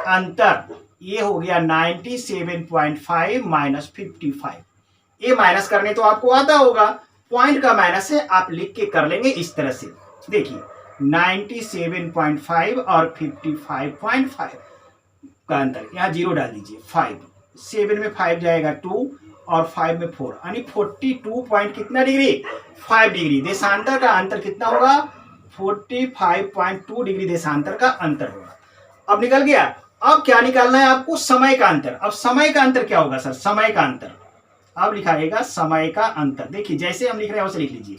अंतर, ये हो गया 97.5 माइनस 55। ये माइनस करने तो आपको आता होगा, पॉइंट का माइनस है, आप लिख के कर लेंगे इस तरह से। देखिए 97.5 और 55.5 का अंतर, यहां 0 डाल दीजिए। 5, 7 में 5 जाएगा 2 और 5 में 4, यानी 42 पॉइंट कितना डिग्री? 5 डिग्री। देशांतर का अंतर कितना होगा? 45.2 डिग्री देशांतर का अंतर होगा। अब निकल गया। अब क्या निकालना है आपको? समय का अंतर। अब समय का अंतर क्या होगा सर? समय का अंतर अब लिखाएगा समय का अंतर। देखिए जैसे हम लिख रहे हैं वैसे लिख लीजिए।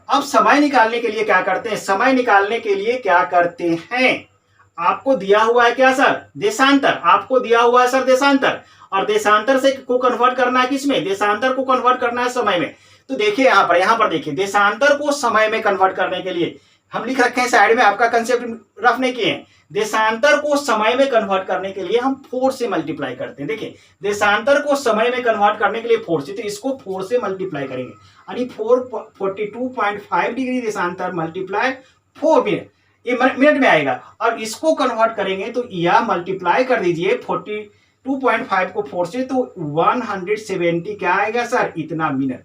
अब समय निकालने के लिए क्या करते हैं? समय निकालने के लिए क्या करते हैं? आपको दिया हुआ है क्या सर? देशांतर। आपको दिया हुआ है सर देशांतर, और देशांतर से को कन्वर्ट करना है किसमें? देशांतर को कन्वर्ट करना है समय में। तो देखिए यहां पर देखिए, देशांतर को समय में कन्वर्ट करने के लिए हम लिख रखे हैं साइड में, आपका कंसेप्ट रफ नहीं किए हैं। देशांतर को समय में कन्वर्ट करने के लिए हम 4 से मल्टीप्लाई करते हैं। देखिए देशांतर को समय में कन्वर्ट करने के लिए 4 से, तो इसको 4 से मल्टीप्लाई करेंगे, यानी 42.5 डिग्री देशांतर मल्टीप्लाई 4 मिनट, ये मिनट में आएगा। और इसको कन्वर्ट करेंगे तो यह मल्टीप्लाई कर दीजिए 42.5 को 4 से, तो 170 क्या आएगा सर? इतना मिनट।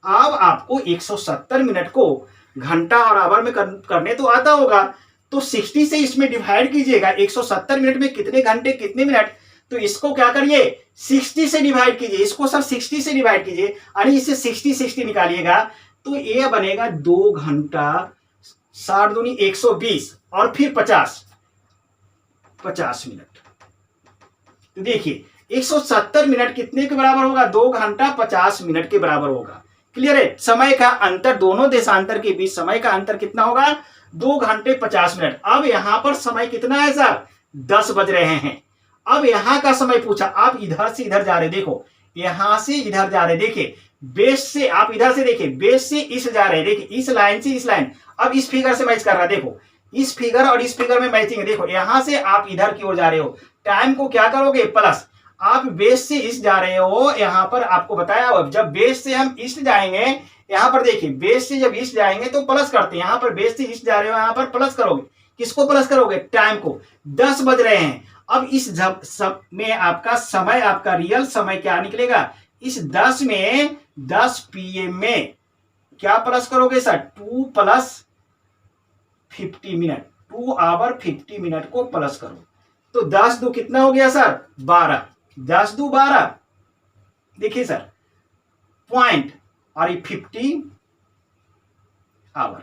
अब आपको 170 मिनट को घंटा और आवर में करने तो आता होगा, तो 60 से इसमें डिवाइड कीजिएगा। 170 मिनट में कितने घंटे कितने मिनट? तो इसको क्या करिए? 60 से डिवाइड कीजिए। इसको सर 60 से डिवाइड कीजिए, यानी इसे 60 निकालिएगा तो ये बनेगा 2 घंटा 60 दूनी 120 और फिर 50 मिनट। तो देखिए 170 मिनट कितने के बराबर होगा? 2 घंटा 50 मिनट के बराबर होगा। क्लियर है? समय का अंतर, दोनों देशांतर के बीच समय का अंतर कितना होगा? 2 घंटे 50 मिनट। अब यहां पर समय कितना है सर? 10 बज रहे हैं। अब यहां का समय पूछा, आप इधर से इधर जा रहे, देखो यहां से इधर जा रहे, देखिए बेस से आप इधर से देखिए, बेस से इस जा रहे, देखिए इस लाइन से इस लाइन, अब इस फिगर से मैच कर रहा है। देखो इस फिगर और इस फिगर में मैचिंग है। देखो यहां से आप इधर की ओर जा रहे हो, टाइम को क्या करोगे प्लस, आप वेस्ट से ईस्ट जा रहे हो, यहाँ पर आपको बताया हुआ जब वेस्ट से हम ईस्ट जाएंगे, यहाँ पर देखिए वेस्ट से जब ईस्ट जाएंगे तो प्लस करते हैं, यहाँ पर वेस्ट से ईस्ट जा रहे हो, यहाँ पर प्लस करोगे, किसको प्लस करोगे, टाइम को। 10 बज रहे हैं, अब इस सब में आपका समय, आपका रियल समय क्या निकलेगा, इस 10 में 10 PM में क्या प्लस करोगे sir, 2 plus 50 minute, 2 hour 50 minute को प्लस करो, तो 10 दो कितना हो गया सर, 12, 10 दो 12, देखिए सर पॉइंट, और ये 50 आवर,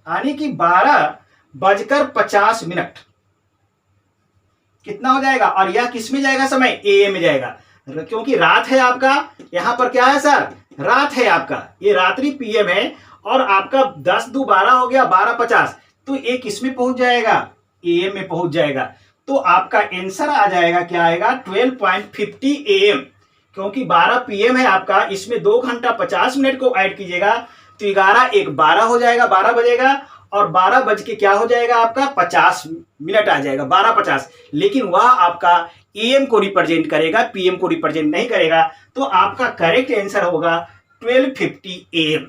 यानी कि 12:50 कितना हो जाएगा, और यह किस में जाएगा समय, AM में जाएगा, क्योंकि रात है आपका, यहां पर क्या है सर, रात है आपका, ये रात्रि PM है, और आपका 10 दो 12 हो गया, 12:50, तो ये किस में पहुंच जाएगा, AM में पहुंच जाएगा, तो आपका आंसर आ जाएगा, क्या आएगा, 12.50 AM, क्योंकि 12 PM है आपका, इसमें 2 घंटा 50 मिनट को ऐड कीजिएगा तो 11 1 12 हो जाएगा, 12 बजेगा, और 12 बज के क्या हो जाएगा आपका 50 मिनट आ जाएगा, 12:50, लेकिन वह आपका AM को रिप्रेजेंट करेगा, PM को रिप्रेजेंट नहीं करेगा, तो आपका करेक्ट आंसर होगा 12:50 AM।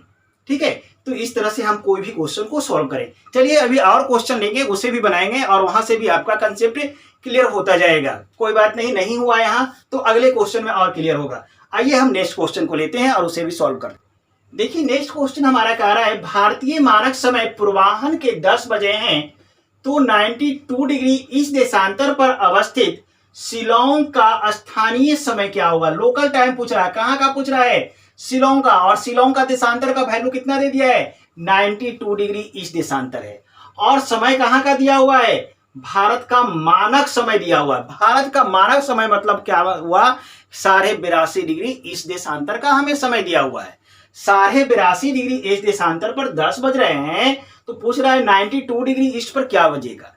ठीक है, तो इस तरह से हम कोई भी क्वेश्चन को सॉल्व करें। चलिए अभी और क्वेश्चन लेंगे, उसे भी बनाएंगे, और वहां से भी आपका कंसेप्ट क्लियर होता जाएगा, कोई बात नहीं, नहीं हुआ यहाँ तो अगले क्वेश्चन में और क्लियर होगा। आइए हम नेक्स्ट क्वेश्चन को लेते हैं और उसे भी सॉल्व करते हैं। देखिए नेक्स्ट क्वेश्चन हमारा कह रहा है, भारतीय मानक समय पूर्वाह्न के 10 बजे हैं, तो 92 डिग्री इस देशांतर पर अवस्थित शिलोंग का स्थानीय समय क्या होगा। लोकल टाइम पूछ रहा है, कहाँ का पूछ रहा है, शिलोंग का, और शिलोंग का देशांतर का वैल्यू कितना दे दिया है, 92 डिग्री इस देशांतर है, और समय कहाँ का दिया हुआ है, भारत का मानक समय दिया हुआ है। भारत का मानक समय मतलब क्या हुआ, 82.5 डिग्री इस देशांतर का हमें समय दिया हुआ है। 82.5 डिग्री इस देशांतर पर 10 बज रहे हैं, तो पूछ रहा है 92 डिग्री ईस्ट पर क्या बजेगा।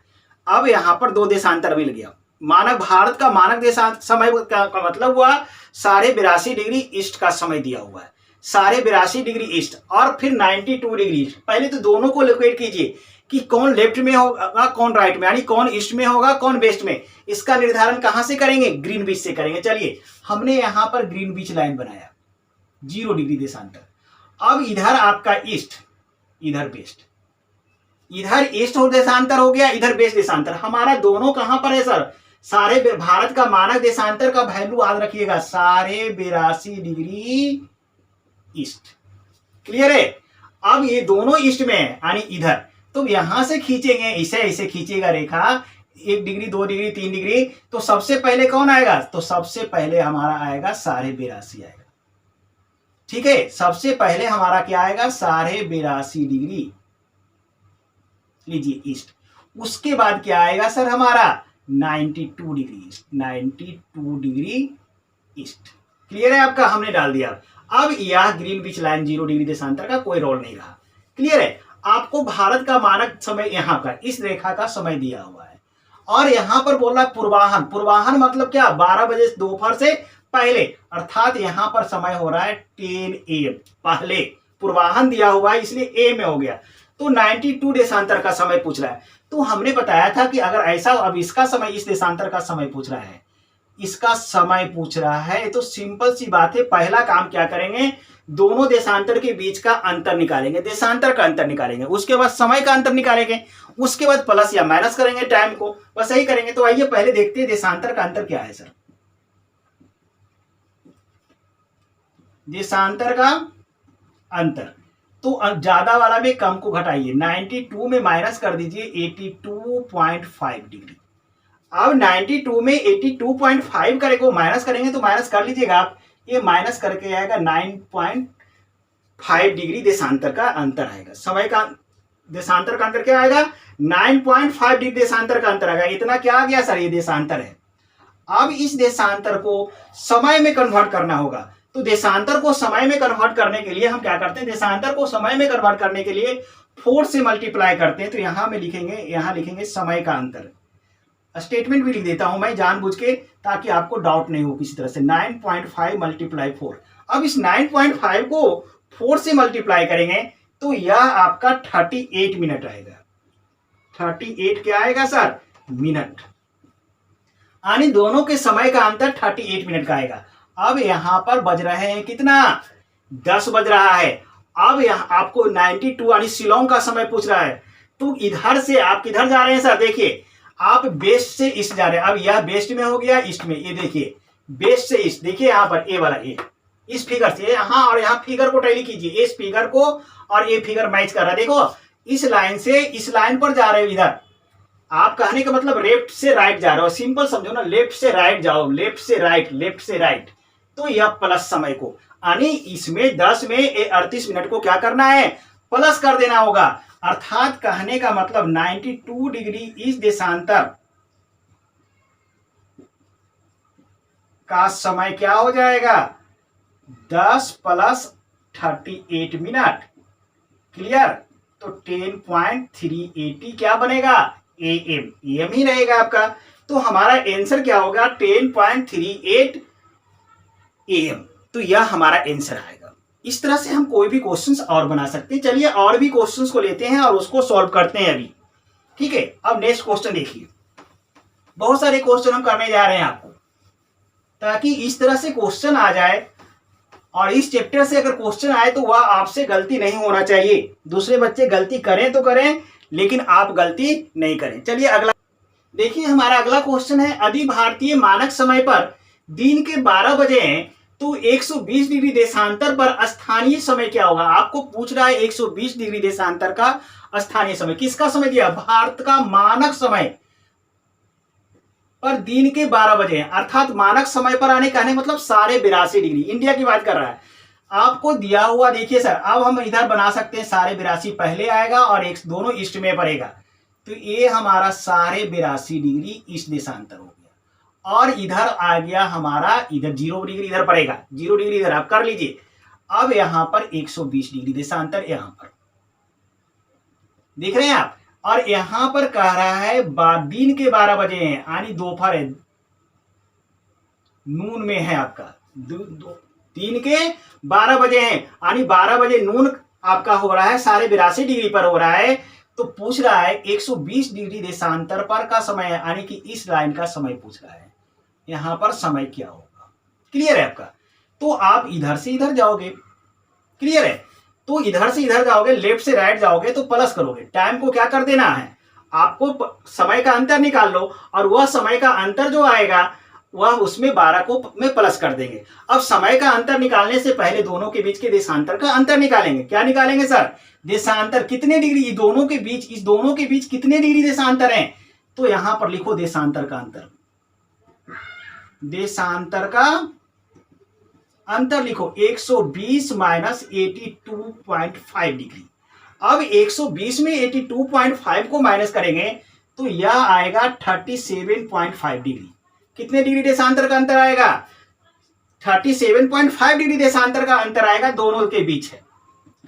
अब यहां पर 2 देशांतर मिल गया, मानक भारत का मानक देशांतर समय का मतलब हुआ 82.5 डिग्री ईस्ट का समय दिया हुआ है, 82.5 डिग्री ईस्ट और फिर 92 डिग्री ईस्ट। पहले तो दोनों को लोकेट कीजिए कि कौन लेफ्ट में होगा कौन राइट में, यानी कौन ईस्ट में होगा कौन वेस्ट में। इसका निर्धारण कहां से करेंगे, ग्रीनविच से करेंगे। चलिए हमने यहां पर ग्रीनविच लाइन बनाया, 0 डिग्री देशांतर। अब इधर आपका ईस्ट, इधर वेस्ट, इधर ईस्ट और देशांतर हो गया, इधर वेस्ट देशांतर। हमारा दोनों कहां पर है सर, सारे भारत का मानक देशांतर का वैल्यू याद रखिएगा 82.5 डिग्री ईस्ट। क्लियर है। अब ये दोनों ईस्ट में है, यानी इधर, तो यहां से खींचेंगे, इसे ऐसे खींचेगा रेखा 1 डिग्री 2 डिग्री 3 डिग्री, तो सबसे पहले कौन आएगा, तो सबसे पहले हमारा आएगा 82.5 आएगा। ठीक है, सबसे पहले हमारा क्या आएगा 82.5 डिग्री, लीजिए ईस्ट। उसके बाद क्या आएगा सर हमारा 92 degree east, 92 degree east. Clear है आपका, हमने डाल दिया। अब यह ग्रीनविच लाइन 0 डिग्री देशांतर का कोई रोल नहीं रहा। क्लियर है। आपको भारत का मानक समय यहाँ का इस रेखा का समय दिया हुआ है, और यहां पर बोल रहा है पूर्वाह्न। पूर्वाह्न मतलब क्या, 12 बजे दोपहर से पहले, अर्थात यहां पर समय हो रहा है 10 AM पहले। पूर्वाह्न दिया हुआ है इसलिए ए में हो गया, तो 92 देशांतर का समय पूछ रहा है। तो हमने बताया था कि अगर ऐसा, अब इसका समय, इस देशांतर का समय पूछ रहा है, इसका समय पूछ रहा है, तो सिंपल सी बात है, पहला काम क्या करेंगे, दोनों देशांतर के बीच का अंतर निकालेंगे, देशांतर का अंतर निकालेंगे, उसके बाद समय का अंतर निकालेंगे, उसके बाद प्लस या माइनस करेंगे टाइम को, बस यही करेंगे। तो आइए पहले देखते हैं देशांतर का अंतर क्या है सर। देशांतर का अंतर, तो ज्यादा वाला में कम को घटाइए, 92 में माइनस कर दीजिए 82.5 डिग्री। अब 92 में 82.5 करेंगे, माइनस करेंगे तो माइनस कर लीजिएगा आप, ये माइनस करके आएगा 9.5 डिग्री देशांतर का अंतर आएगा। समय का देशांतर का अंतर क्या आएगा, 9.5 डिग्री देशांतर का अंतर आएगा। इतना क्या आ गया सर, ये देशांतर है। अब इस देशांतर को समय में कन्वर्ट करना होगा, तो देशांतर को समय में कन्वर्ट करने के लिए हम क्या करते हैं, देशांतर को समय में कन्वर्ट करने के लिए 4 से मल्टीप्लाई करते हैं। तो यहां में लिखेंगे, यहां लिखेंगे समय का अंतर। स्टेटमेंट भी लिख देता हूं मैं जानबूझ के, ताकि आपको डाउट नहीं हो किसी तरह से। 9.5 मल्टीप्लाई 4। अब इस 9.5 को 4 से मल्टीप्लाई करेंगे तो यह आपका 38 मिनट आएगा। 38 क्या आएगा सर, मिनट। यानी दोनों के समय का अंतर 38 मिनट का आएगा। अब यहाँ पर बज रहे हैं कितना, 10 बज रहा है। अब यहाँ आपको 92 यानी शिलोंग का समय पूछ रहा है। तो इधर से आप किधर जा रहे हैं सर, देखिए आप वेस्ट से ईस्ट जा रहे हैं। अब यह वेस्ट में हो गया, ईस्ट में, ये देखिए वेस्ट से ईस्ट, देखिए यहाँ पर ए वाला ए, इस फिगर से यहाँ और यहाँ फिगर को टैली कीजिए, इस फिगर को और ये फिगर मैच कर रहा है। देखो इस लाइन से इस लाइन पर जा रहे हो इधर। आप कहने का मतलब लेफ्ट से राइट जा रहे हो, सिंपल समझो ना, लेफ्ट से राइट जाओ, लेफ्ट से राइट, लेफ्ट से राइट। तो यह प्लस समय को, यानी इसमें 10 में 38 मिनट को क्या करना है, प्लस कर देना होगा। अर्थात कहने का मतलब 92 डिग्री इस देशांतर का समय क्या हो जाएगा, 10 प्लस 38 मिनट। क्लियर। तो 10.380 क्या बनेगा, एम, एम ही रहेगा आपका। तो हमारा आंसर क्या होगा, 10.38 एम। तो यह हमारा आंसर आएगा। इस तरह से हम कोई भी क्वेश्चंस और बना सकते हैं। चलिए और भी क्वेश्चंस को लेते हैं और उसको सॉल्व करते हैं अभी। ठीक है, अब नेक्स्ट क्वेश्चन देखिए। बहुत सारे क्वेश्चन हम करने जा रहे हैं आपको, ताकि इस तरह से क्वेश्चन आ जाए और इस चैप्टर से अगर क्वेश्चन आए तो वह आपसे गलती नहीं होना चाहिए। दूसरे बच्चे गलती करें तो करें, लेकिन आप गलती नहीं करें। चलिए अगला देखिए, हमारा अगला क्वेश्चन है, यदि भारतीय मानक समय पर दिन के 12 बजे हैं तो 120 डिग्री देशांतर पर स्थानीय समय क्या होगा। आपको पूछ रहा है 120 डिग्री देशांतर का स्थानीय समय, किसका समय दिया, भारत का मानक समय पर दिन के 12 बजे हैं। अर्थात मानक समय पर आने कहने मतलब सारे 82 डिग्री, इंडिया की बात कर रहा है। आपको दिया हुआ देखिए सर, अब हम इधर बना सकते हैं, सारे 82 पहले आएगा और एक दोनों ईस्ट में पड़ेगा। तो ये हमारा सारे 82 डिग्री इस देशांतर हो गया, और इधर आ गया हमारा, इधर 0 डिग्री इधर पड़ेगा, 0 डिग्री इधर आप कर लीजिए। अब यहां पर 120 डिग्री देशांतर यहां पर देख रहे हैं आप। और यहां पर कह रहा है दिन के 12 बजे हैं, यानी दोपहर है, नून में है आपका, दिन के 12 बजे हैं, यानी 12 बजे नून आपका हो रहा है, सारे 82 डिग्री पर हो रहा है। तो पूछ रहा है 120 डिग्री देशांतर पर का समय है, यानी कि इस लाइन का समय पूछ रहा है। यहां पर समय क्या होगा, क्लियर है आपका। तो आप इधर से इधर जाओगे, क्लियर है। तो इधर से इधर जाओगे, लेफ्ट से राइट जाओगे तो प्लस करोगे। टाइम को क्या कर देना है, आपको समय का अंतर निकाल लो, और वह समय का अंतर जो आएगा वह उसमें 12 को में प्लस कर देंगे। अब समय का अंतर निकालने से पहले दोनों के बीच के देशांतर का अंतर निकालेंगे। क्या निकालेंगे सर, देशांतर कितने डिग्री, इस दोनों के बीच कितने डिग्री देशांतर है। तो यहां पर लिखो देशांतर का अंतर, देशांतर का अंतर लिखो 120 माइनस 82.5 डिग्री। अब 120 में 82.5 को माइनस करेंगे तो यह आएगा 37.5 डिग्री। कितने डिग्री देशांतर का अंतर आएगा, 37.5 डिग्री देशांतर का अंतर आएगा, दोनों के बीच है।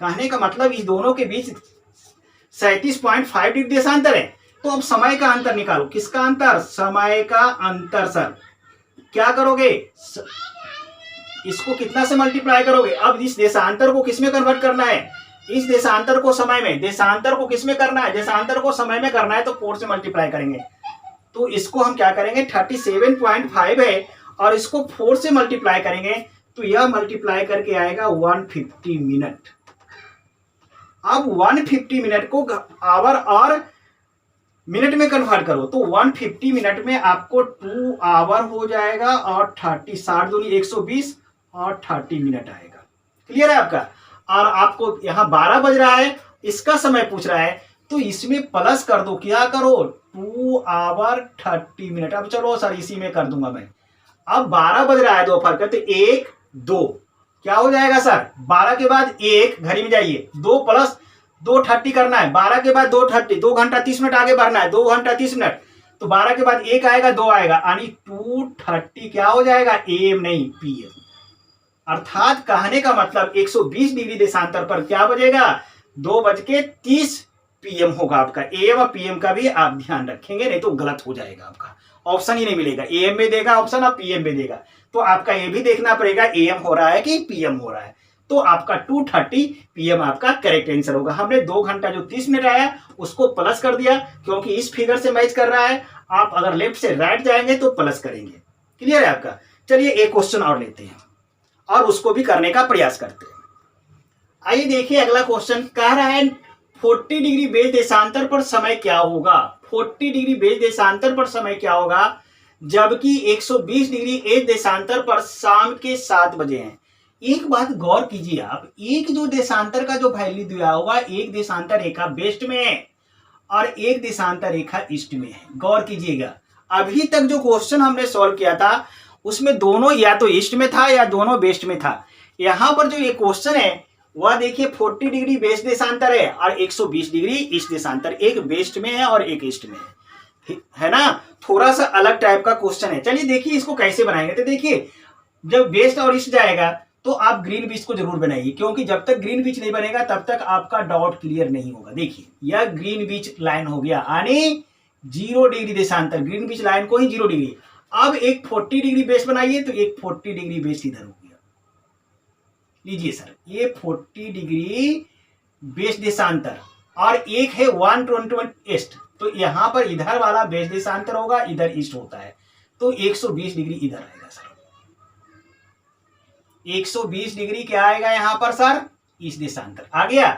कहने का मतलब इस दोनों के बीच 37.5 डिग्री देशांतर है। तो अब समय का अंतर निकालो, किसका अंतर, समय का अंतर। सर क्या करोगे, इसको कितना से मल्टीप्लाई करोगे। अब इस देशांतर को किसमें कन्वर्ट करना है, इस देशांतर को समय में, देशांतर को किसमें करना है, देशांतर को समय में करना है, तो 4 से मल्टीप्लाई करेंगे। तो इसको हम क्या करेंगे, 37.5 है और इसको 4 से मल्टीप्लाई करेंगे तो यह मल्टीप्लाई करके आएगा 150 मिनट। अब 150 मिनट को आवर और मिनट में कन्वर्ट करो तो 150 मिनट में आपको 2 आवर हो जाएगा और 60 दूनी 120 और 30 मिनट आएगा। क्लियर है आपका। और आपको यहाँ 12 बज रहा है, इसका समय पूछ रहा है, तो इसमें प्लस कर दो, क्या करो, 2 आवर 30 मिनट। अब चलो सर इसी में कर दूंगा मैं। अब 12 बज रहा है दोपहर का, तो 1 2 क्या हो जाएगा सर, 12 के बाद 1 घड़ी में जाइए, 2 प्लस 2 30 करना है, 12 के बाद 2 30, 2 घंटा 30 मिनट आगे बढ़ना है, 2 घंटा 30 मिनट। तो 12 के बाद 1 आएगा, 2 आएगा, यानी 230 क्या हो जाएगा, एम नहीं पीएम। अर्थात कहने का मतलब 120 डिग्री देशांतर पर क्या बजेगा, 2:30 पीएम होगा आपका। एम और पीएम का भी आप ध्यान रखेंगे, नहीं तो गलत हो जाएगा, आपका ऑप्शन ही नहीं मिलेगा। एम में देगा ऑप्शन और पीएम में देगा, तो आपका ये भी देखना पड़ेगा एम हो रहा है कि पीएम हो रहा है। तो आपका 2:30 PM आपका करेक्ट आंसर होगा। हमने 2 घंटा जो 30 मिनट आया उसको प्लस कर दिया, क्योंकि इस फिगर से मैच कर रहा है। आप अगर लेफ्ट से राइट जाएंगे तो प्लस करेंगे। क्लियर है आपका? चलिए एक क्वेश्चन और लेते हैं और उसको भी करने का प्रयास करते हैं। आइए देखिए अगला क्वेश्चन कह रहा है 40 डिग्री बेस देशांतर पर समय क्या होगा। 40 डिग्री बेस देशांतर पर समय क्या होगा जबकि 120 डिग्री एज देशांतर पर शाम के 7 बजे हैं। एक बात गौर कीजिए आप, एक जो देशांतर का जो वैल्यू दिया हुआ, एक देशांतर रेखा वेस्ट में है और एक देशांतर रेखा ईस्ट में है। गौर कीजिएगा, अभी तक जो क्वेश्चन हमने सॉल्व किया था उसमें दोनों या तो ईस्ट में था या दोनों वेस्ट में था। यहां पर जो ये क्वेश्चन है वह देखिए 40 डिग्री वेस्ट देशांतर है और 120 डिग्री ईस्ट देशांतर, एक वेस्ट में है और एक ईस्ट में है ना। थोड़ा सा अलग टाइप का क्वेश्चन है। चलिए देखिए इसको कैसे बनाएंगे। तो देखिए जब वेस्ट और ईस्ट जाएगा तो आप ग्रीन बीच को जरूर बनाइए, क्योंकि जब तक ग्रीन बीच नहीं बनेगा तब तक आपका डॉट क्लियर नहीं होगा। देखिए यह ग्रीन बीच लाइन हो गया, यानी 0 डिग्री देशांतर, ग्रीन बीच लाइन को ही 0 डिग्री। अब एक 40 डिग्री बेस बनाइए तो एक 40 डिग्री बेस इधर हो गया। लीजिए सर, ये 40 डिग्री बेस देशांतर और एक है 121 ईस्ट, तो यहां पर इधर वाला बेस देशांतर होगा, इधर ईस्ट होता है, तो 120 डिग्री इधर आएगा सर। 120 डिग्री क्या आएगा यहां पर सर? ईस्ट देशांतर आ गया।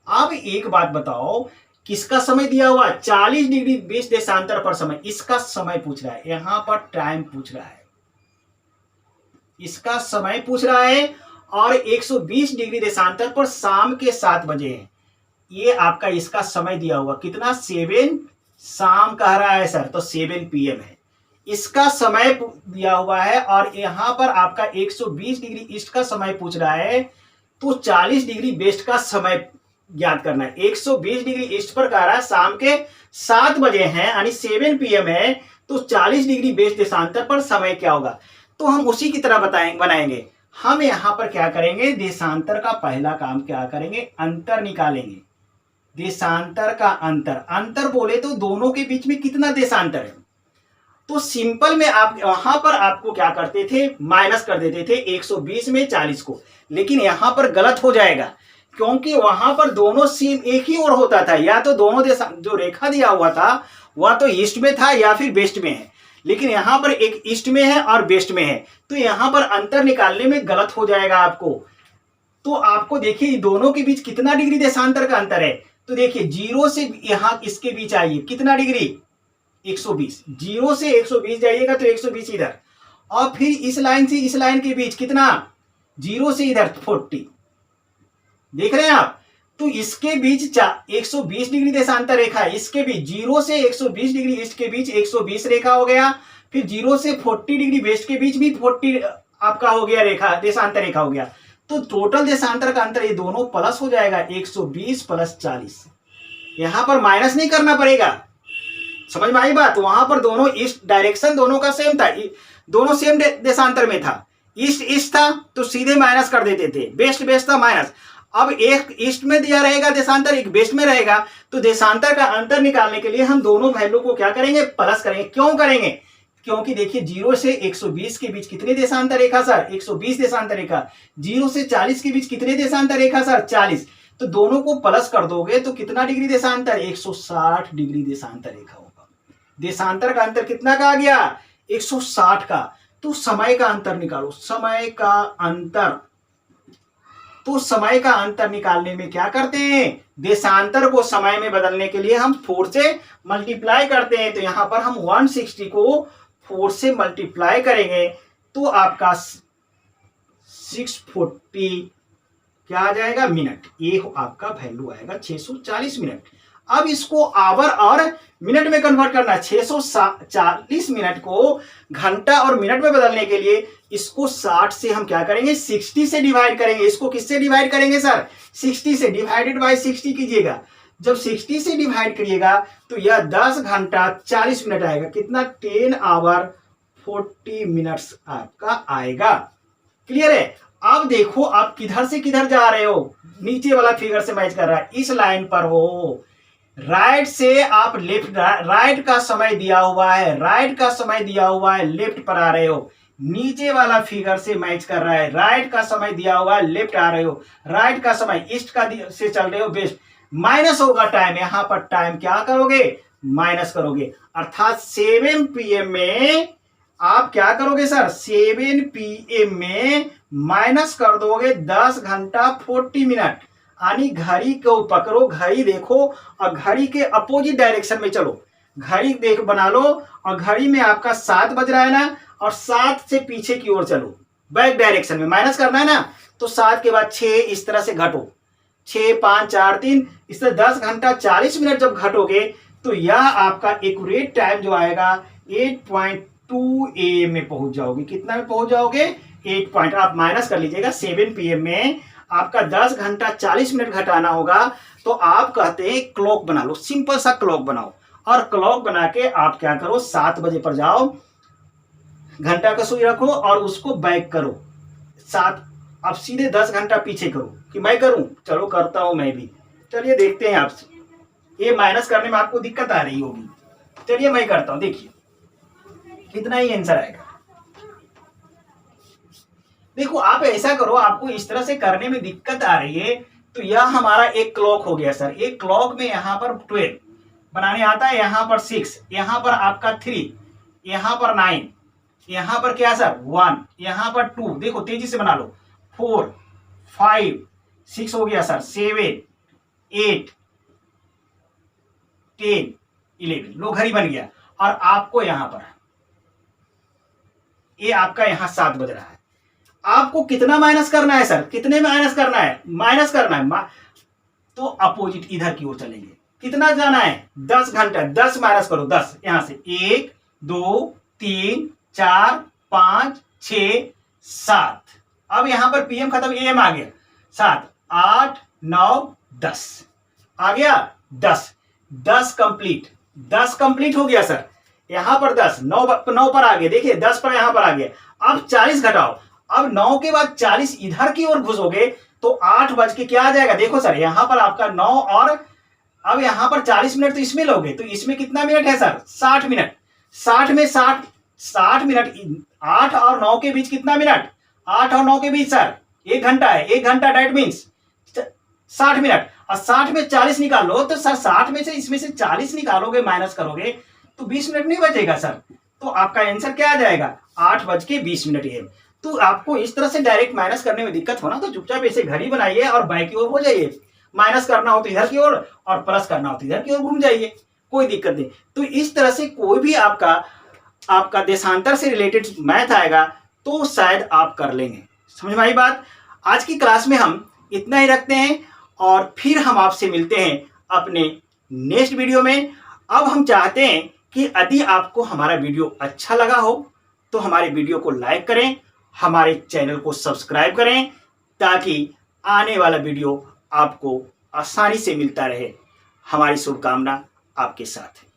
अब एक बात बताओ, किसका समय दिया हुआ? 40 डिग्री बेस देशांतर पर समय, इसका समय पूछ रहा है, यहां पर टाइम पूछ रहा है, इसका समय पूछ रहा है और 120 डिग्री देशांतर पर शाम के 7 बजे है। ये आपका इसका समय दिया हुआ कितना? 7 शाम कह रहा है सर, तो 7 PM है इसका समय दिया हुआ है। और यहां पर आपका 120 डिग्री ईस्ट का समय पूछ रहा है, तो 40 डिग्री वेस्ट का समय ज्ञात करना है। 120 डिग्री ईस्ट पर कह रहा है शाम के 7 बजे हैं, यानी 7 PM है, तो 40 डिग्री वेस्ट देशांतर पर समय क्या होगा? तो हम उसी की तरह बनाएंगे। हम यहां पर क्या करेंगे? देशांतर का पहला काम क्या करेंगे? अंतर निकालेंगे। देशांतर का अंतर, अंतर बोले तो दोनों के बीच में कितना देशांतर है, तो सिंपल में आप वहां पर आपको क्या करते थे? माइनस कर देते थे 120 में 40 को। लेकिन यहां पर गलत हो जाएगा, क्योंकि वहां पर दोनों सेम एक ही ओर होता था, या तो दोनों जो रेखा दिया हुआ था वह तो ईस्ट में था या फिर वेस्ट में है, लेकिन यहां पर एक ईस्ट में है और वेस्ट में है, तो यहां पर अंतर निकालने में गलत हो जाएगा आपको। तो आपको देखिए दोनों के बीच कितना डिग्री देशांतर का अंतर है, तो देखिए 0 से यहां इसके बीच आइए, कितना डिग्री? 120। 0 से 120 जाइएगा तो 120 इधर, और फिर इस लाइन से इस लाइन के बीच कितना? 0 से इधर 40। देख रहे हैं आप? तो इसके बीच 120 डिग्री देशांतर रेखा है, इसके बीच 0 से 120 डिग्री ईस्ट के बीच 120 रेखा हो गया, फिर 0 से 40 डिग्री वेस्ट के बीच भी 40 आपका हो गया रेखा, देशांतर रेखा हो गया। तो टोटल देशांतर का अंतर ये दोनों प्लस हो जाएगा, 120 प्लस 40। यहां पर माइनस नहीं करना पड़ेगा, समझ में आई बात? वहां पर दोनों ईस्ट डायरेक्शन दोनों का सेम था, दोनों सेम देशांतर में था। ईस्ट ईस्ट था तो सीधे माइनस कर देते थे, वेस्ट वेस्ट था माइनस। अब एक ईस्ट में दिया रहेगा देशांतर, एक वेस्ट में रहेगा, तो देशांतर का अंतर निकालने के लिए हम दोनों वैल्यू को क्या करेंगे? प्लस करेंगे। क्यों करेंगे? क्योंकि देखिए 0 से 120 के बीच कितने देशांतर रेखा सर? 120 देशांतर रेखा। 0 से 40 के बीच कितने देशांतर रेखा सर? 40। तो दोनों को प्लस कर दोगे तो कितना डिग्री देशांतर? 160 डिग्री देशांतर रेखा होगा। देशांतर का अंतर कितना का आ गया? 160 का। तो समय का अंतर निकालो, समय का अंतर। तो समय का अंतर निकालने में क्या करते हैं? देशांतर को समय में बदलने के लिए हम 4 से मल्टीप्लाई करते हैं। तो यहां पर हम 160 को 4 से मल्टीप्लाई करेंगे तो आपका 640 क्या आ जाएगा? मिनट। ये आपका वैल्यू आएगा 640 मिनट। अब इसको आवर और मिनट में कन्वर्ट करना है। 640 मिनट को घंटा और मिनट में बदलने के लिए इसको 60 से हम क्या करेंगे? 60 से डिवाइड करेंगे। इसको किससे डिवाइड करेंगे सर? 60 से। डिवाइडेड बाय 60 कीजिएगा। जब 60 से डिवाइड करिएगा तो यह 10 घंटा 40 मिनट आएगा। कितना? 10 आवर 40 मिनट्स आपका आएगा। क्लियर है? अब देखो आप किधर से किधर जा रहे हो, नीचे वाला फिगर से मैच कर रहा है, इस लाइन पर हो। राइट से आप लेफ्ट, राइट का समय दिया हुआ है, राइट का समय दिया हुआ है, लेफ्ट पर आ रहे हो। नीचे वाला फिगर से मैच कर रहा है। राइट का समय दिया हुआ है, लेफ्ट आ रहे हो, राइट का समय ईस्ट का से चल रहे हो, वेस्ट, माइनस होगा टाइम। यहां पर टाइम क्या करोगे, माइनस करोगे। अर्थात 7 PM में आप क्या करोगे सर, 7 PM में माइनस कर दोगे 10 घंटा 40 मिनट। यानी घड़ी को पकड़ो, घड़ी देखो और घड़ी के अपोजिट डायरेक्शन में चलो। घड़ी देख बना लो और घड़ी में आपका 7 बज रहा है ना, और 7 से पीछे की ओर चलो, बैक डायरेक्शन में माइनस करना है ना। तो 7 के बाद 6 इस तरह से घटो, 6 5 4 3, इस तरह 10 घंटा 40 मिनट जब घटोगे तो यह आपका एक्यूरेट टाइम जो आएगा 8.2 AM में पहुंच जाओगे। कितना में पहुंच जाओगे, 8 पॉइंट। आप माइनस कर लीजिएगा, 7 PM में आपका 10 घंटा 40 मिनट घटाना होगा। तो आप कहते हैं क्लॉक बना लो, सिंपल सा क्लॉक बनाओ, और क्लॉक बना के आप क्या करो, 7 बजे पर जाओ, घंटा का सुई रखो और उसको बैक करो 7। अब सीधे 10 घंटा पीछे करो। कि मैं करूं, चलो करता हूं मैं भी। चलिए देखते हैं आपसे, ये माइनस करने में आपको दिक्कत आ रही होगी। चलिए मैं करता हूं, देखिए कितना ही आंसर आएगा। देखो आप ऐसा करो, आपको इस तरह से करने में दिक्कत आ रही है तो यह हमारा एक क्लॉक हो गया सर। एक क्लॉक में यहां पर 12 बनाने आता है, यहां पर 6, यहां पर आपका 3, यहां पर 9, यहां पर क्या सर 1, यहां पर 2, देखो तेजी से बना लो, 4 5 6 हो गया सर, 7 8 10 11, लो घड़ी बन गया। और आपको यहां पर ये आपका यहां 7 बज रहा है। आपको कितना माइनस करना है सर, कितने माइनस करना है, माइनस करना है तो अपोजिट इधर की ओर चलेंगे। कितना जाना है, 10 घंटा, 10 माइनस करो, 10 यहां से 1 2 3 4 5 6 7। अब यहां पर PM खत्म, AM आ गया, 7 8 9 10 आ गया, 10 कंप्लीट, 10 कंप्लीट हो गया सर। यहां पर 10 9 पर आ गया, देखिए 10 पर यहां पर आ गया। अब 40 घटाओ, अब 9 के बाद 40 इधर की ओर घुसोगे तो 8 बज के क्या आ जाएगा, देखो सर यहां पर आपका 9, और अब यहां पर 40 मिनट तो इसमें लोगे तो इसमें कितना मिनट है सर, 60 मिनट। 60 में 60 मिनट, 8 और 9 के बीच कितना मिनट, 8 और 9 के बीच सर 1 घंटा है। 1 घंटा डेट मीन्स 60 मिनट, और 60 में 40 निकाल लो तो सर 60 में से इसमें से 40 निकालोगे, माइनस करोगे तो 20 मिनट नहीं बचेगा सर। तो आपका आंसर क्या आ जाएगा, 8:20 AM। तो आपको इस तरह से डायरेक्ट माइनस करने में दिक्कत होना तो चुपचाप ऐसे घड़ी बनाइए और बाएं की ओर हो जाइए। माइनस करना हो तो इधर की ओर और प्लस करना हो तो इधर की ओर घूम जाइए, कोई दिक्कत नहीं। तो इस तरह से कोई भी आपका देशांतर से रिलेटेड मैथ आएगा तो शायद आप कर लेंगे। समझ में आई बात। आज की क्लास में हम इतना ही रखते हैं और फिर हम आपसे मिलते हैं अपने नेक्स्ट वीडियो में। अब हम चाहते हैं कि यदि आपको हमारा वीडियो अच्छा लगा हो तो हमारे वीडियो को लाइक करें, हमारे चैनल को सब्सक्राइब करें, ताकि आने वाला वीडियो आपको आसानी से मिलता रहे। हमारी शुभकामना आपके साथ है।